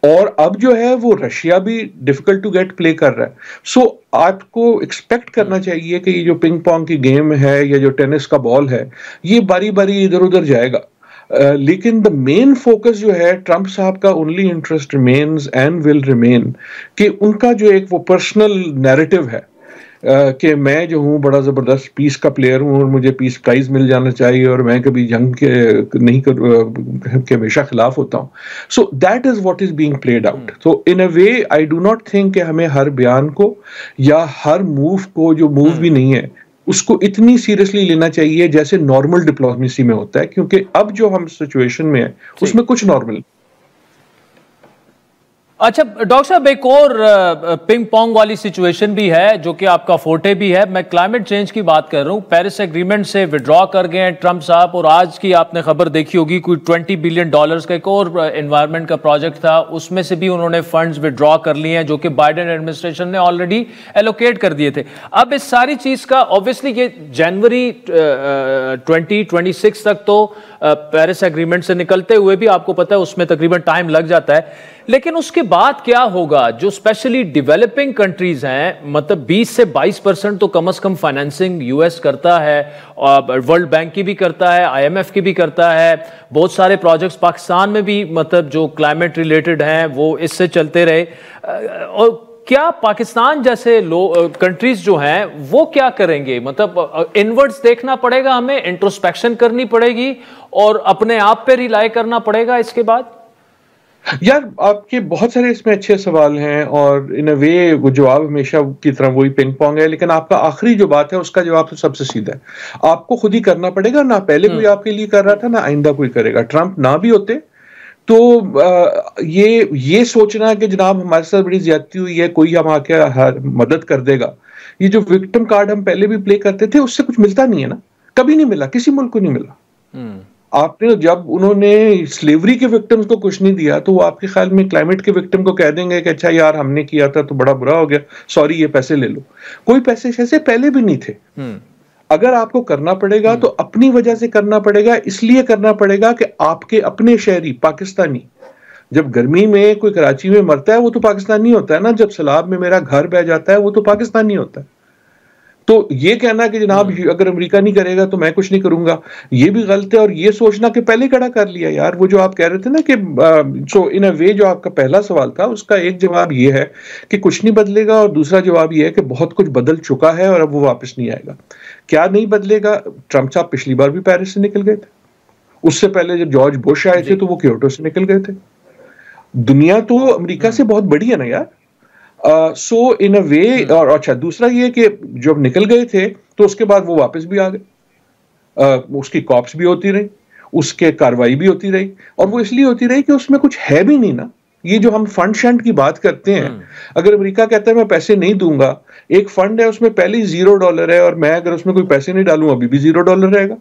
Speaker 11: और अब जो है वो रशिया भी डिफिकल्ट टू गेट प्ले कर रहा है। सो आपको एक्सपेक्ट करना चाहिए कि ये जो पिंग पोंग की गेम है या जो टेनिस का बॉल है ये बारी बारी इधर उधर जाएगा, लेकिन द मेन फोकस जो है ट्रंप साहब का only interest remains and will remain कि उनका जो एक वो पर्सनल नैरेटिव है कि मैं जो हूँ बड़ा ज़बरदस्त पीस का प्लेयर हूँ और मुझे पीस प्राइज मिल जाना चाहिए और मैं कभी जंग के नहीं के हमेशा खिलाफ होता हूँ। So that is what is being played out. तो इन a way I do not think कि हमें हर बयान को या हर मूव को, जो मूव भी नहीं है, उसको इतनी सीरियसली लेना चाहिए जैसे नॉर्मल डिप्लोमेसी में होता है, क्योंकि अब जो हम सिचुएशन में है उसमें कुछ नॉर्मल।
Speaker 1: अच्छा डॉक्टर साहब, एक और पिंग पोंग वाली सिचुएशन भी है जो कि आपका फोर्टे भी है। मैं क्लाइमेट चेंज की बात कर रहा हूँ। पेरिस एग्रीमेंट से विड्रॉ कर गए हैं ट्रंप साहब, और आज की आपने खबर देखी होगी कोई $20 बिलियन का एक और एनवायरनमेंट का प्रोजेक्ट था, उसमें से भी उन्होंने फंड्स विड्रॉ कर लिए हैं जो कि बाइडेन एडमिनिस्ट्रेशन ने ऑलरेडी एलोकेट कर दिए थे। अब इस सारी चीज का ऑब्वियसली ये जनवरी 2026 तक तो पेरिस एग्रीमेंट से निकलते हुए भी आपको पता है उसमें तकरीबन टाइम लग जाता है, लेकिन उसके बाद क्या होगा? जो स्पेशली डेवलपिंग कंट्रीज हैं, मतलब 20 से 22% तो कम से कम फाइनेंसिंग यूएस करता है, वर्ल्ड बैंक की भी करता है, आईएमएफ की भी करता है, बहुत सारे प्रोजेक्ट्स पाकिस्तान में भी मतलब जो क्लाइमेट रिलेटेड हैं वो इससे चलते रहे। और क्या पाकिस्तान जैसे कंट्रीज जो हैं वो क्या करेंगे? मतलब इनवर्ड्स देखना पड़ेगा हमें, इंट्रोस्पेक्शन करनी पड़ेगी और अपने आप पे रिलाई करना पड़ेगा इसके बाद?
Speaker 11: यार आपके बहुत सारे इसमें अच्छे सवाल हैं और इन अ वे वो जवाब हमेशा की तरह वही पिंग पोंग है, लेकिन आपका आखिरी जो बात है उसका जवाब तो सबसे सीधा है। आपको खुद ही करना पड़ेगा, ना पहले कोई आपके लिए कर रहा था ना आइंदा कोई करेगा। ट्रंप ना भी होते तो ये सोचना कि जनाब हमारे साथ बड़ी ज्यादती हुई है, कोई हम आके मदद कर देगा, ये जो विक्टिम कार्ड हम पहले भी प्ले करते थे उससे कुछ मिलता नहीं है ना, कभी नहीं मिला, किसी मुल्क को नहीं मिला। आपने जब उन्होंने स्लेवरी के विक्टिम्स को कुछ नहीं दिया तो वो आपके ख्याल में क्लाइमेट के विक्टिम को कह देंगे कि अच्छा यार हमने किया था तो बड़ा बुरा हो गया, सॉरी ये पैसे ले लो। कोई पैसे ऐसे पहले भी नहीं थे। अगर आपको करना पड़ेगा तो अपनी वजह से करना पड़ेगा, इसलिए करना पड़ेगा कि आपके अपने शहरी पाकिस्तानी जब गर्मी में कोई कराची में मरता है वो तो पाकिस्तानी होता है ना, जब सैलाब में मेरा घर बह जाता है वो तो पाकिस्तानी होता है। तो ये कहना कि जनाब अगर अमेरिका नहीं करेगा तो मैं कुछ नहीं करूंगा, ये भी गलत है। और ये सोचना कि पहले खड़ा कर लिया यार, वो जो आप कह रहे थे ना कि सो इन अ वे जो आपका पहला सवाल था उसका एक जवाब ये है कि कुछ नहीं बदलेगा, और दूसरा जवाब ये है कि बहुत कुछ बदल चुका है और अब वो वापस नहीं आएगा। क्या नहीं बदलेगा? ट्रंप साहब पिछली बार भी पेरिस से निकल गए थे, उससे पहले जब जॉर्ज बुश आए थे तो वो क्योटो से निकल गए थे। दुनिया तो अमेरिका से बहुत बड़ी है ना यार। सो इन अ वे, और अच्छा दूसरा ये कि जब निकल गए थे तो उसके बाद वो वापस भी आ गए, उसकी कॉप्स भी होती रही, उसके कार्रवाई भी होती रही, और वो इसलिए होती रही कि उसमें कुछ है भी नहीं ना। ये जो हम फंड शंड की बात करते हैं, अगर अमेरिका कहता है मैं पैसे नहीं दूंगा, एक फंड है उसमें पहले ही $0 है और मैं अगर उसमें कोई पैसे नहीं डालूं अभी भी $0 रहेगा।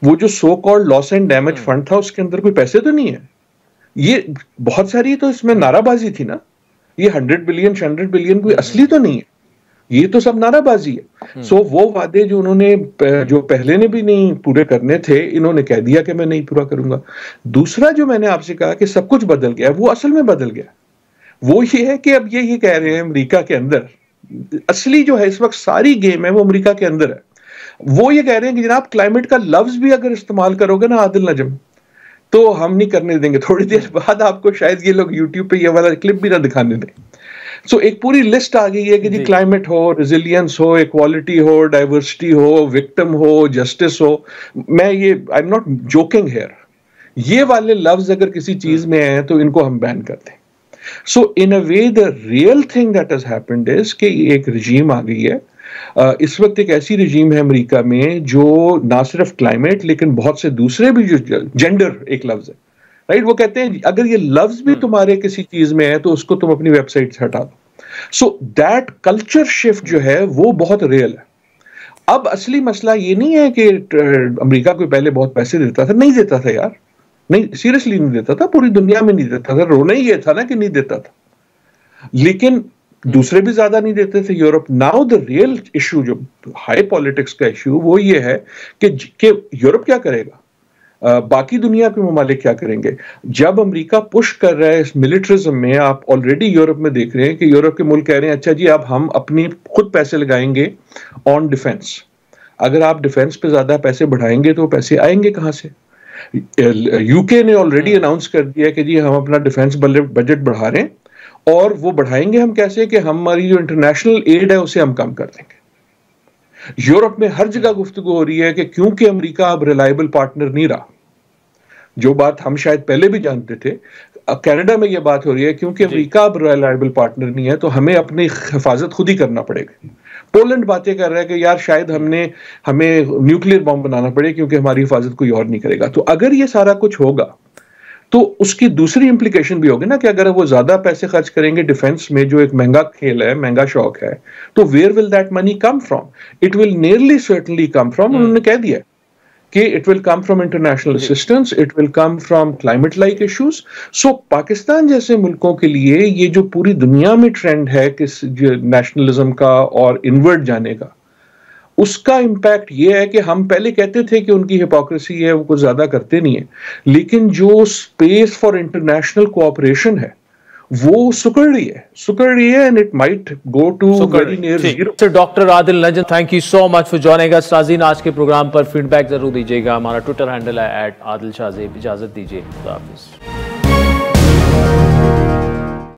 Speaker 11: वो जो so called loss and damage fund था उसके अंदर कोई पैसे तो नहीं है। ये बहुत सारी तो इसमें नाराबाजी थी ना, ये 100 बिलियन 100 बिलियन कोई असली तो नहीं है, ये तो सब नाराबाजी है। सो वो वादे जो उन्होंने जो पहले ने भी नहीं पूरे करने थे, इन्होंने कह दिया कि मैं नहीं पूरा करूंगा। दूसरा जो मैंने आपसे कहा कि सब कुछ बदल गया, वो असल में बदल गया। वो ये है कि अब ये कह रहे हैं अमेरिका के अंदर, असली जो है इस वक्त सारी गेम है वो अमेरिका के अंदर है। वो ये कह रहे हैं कि जनाब क्लाइमेट का लफ्ज भी अगर इस्तेमाल करोगे ना आदिल नजम, तो हम नहीं करने देंगे। थोड़ी देर बाद आपको शायद ये लोग यूट्यूब पे ये वाला क्लिप भी ना दिखाने दें। सो एक पूरी लिस्ट आ गई है कि जी क्लाइमेट हो, रेजिलियंस हो, इक्वालिटी हो, डाइवर्सिटी हो, विक्टिम हो, जस्टिस हो। मैं ये I am not joking here, ये वाले लफ्ज अगर किसी चीज में है तो इनको हम बैन कर दें। So in a way the real thing that has happened is कि एक रजीम आ गई है। इस वक्त एक ऐसी रजीम है अमेरिका में जो ना सिर्फ क्लाइमेट लेकिन बहुत से दूसरे भी, जो जेंडर एक लफ्ज है, राइट, वो कहते हैं अगर ये लफ्ज भी तुम्हारे किसी चीज में है तो उसको तुम अपनी वेबसाइट से हटा दो। सो दैट कल्चर शिफ्ट जो है वो बहुत रियल है। अब असली मसला ये नहीं है कि अमेरिका को पहले बहुत पैसे देता था, नहीं देता था यार, नहीं सीरियसली नहीं देता था, पूरी दुनिया में नहीं देता था। रोना ही ये था ना कि नहीं देता था, लेकिन दूसरे भी ज्यादा नहीं देते थे Europe. Now the real issue, जो हाई पॉलिटिक्स का इशू, वो ये है कि यूरोप क्या करेगा, बाकी दुनिया के ममालिक क्या करेंगे। जब अमेरिका पुश कर रहा है इस मिलिट्रिज्म में, आप ऑलरेडी यूरोप में देख रहे हैं कि यूरोप के मुल्क कह रहे हैं अच्छा जी अब हम अपनी खुद पैसे लगाएंगे ऑन डिफेंस। अगर आप डिफेंस पे ज्यादा पैसे बढ़ाएंगे तो पैसे आएंगे कहां से? यूके ने ऑलरेडी अनाउंस कर दिया कि जी हम अपना डिफेंस बजट बढ़ा रहे हैं, और वो बढ़ाएंगे हम कैसे कि हमारी जो इंटरनेशनल एड है उसे हम कम कर देंगे। यूरोप में हर जगह गुफ्तगू हो रही है कि क्योंकि अमेरिका अब रिलायबल पार्टनर नहीं रहा, जो बात हम शायद पहले भी जानते थे। कनाडा में यह बात हो रही है क्योंकि अमेरिका अब रिलायबल पार्टनर नहीं है तो हमें अपनी हिफाजत खुद ही करना पड़ेगा। पोलैंड बातें कर रहा है कि यार शायद हमें न्यूक्लियर बॉम्ब बनाना पड़े क्योंकि हमारी हिफाजत कोई और नहीं करेगा। तो अगर ये सारा कुछ होगा तो उसकी दूसरी इंप्लीकेशन भी होगी ना कि अगर वो ज्यादा पैसे खर्च करेंगे डिफेंस में, जो एक महंगा खेल है, महंगा शौक है, तो where will that money come from? It will nearly certainly come from, उन्होंने कह दिया कि it will come from international assistance, it will come from climate like issues. So Pakistan जैसे मुल्कों के लिए ये जो पूरी दुनिया में ट्रेंड है कि नेशनलिज्म का और इनवर्ड जाने का, उसका इम्पैक्ट ये है कि हम पहले कहते थे कि उनकी हिपोक्रेसी है, वो कुछ ज्यादा करते नहीं है, लेकिन जो स्पेस फॉर इंटरनेशनल कोऑपरेशन है वो सुकड़ रही है and it might go to very near zero.
Speaker 1: Doctor Adil Najam, thank you so much for joining us. नाज़रीन, आज के प्रोग्राम पर फीडबैक जरूर दीजिएगा। हमारा ट्विटर हैंडल है @आदिल शाज़ेब। इजाजत दीजिए, खुदा हाफिज़।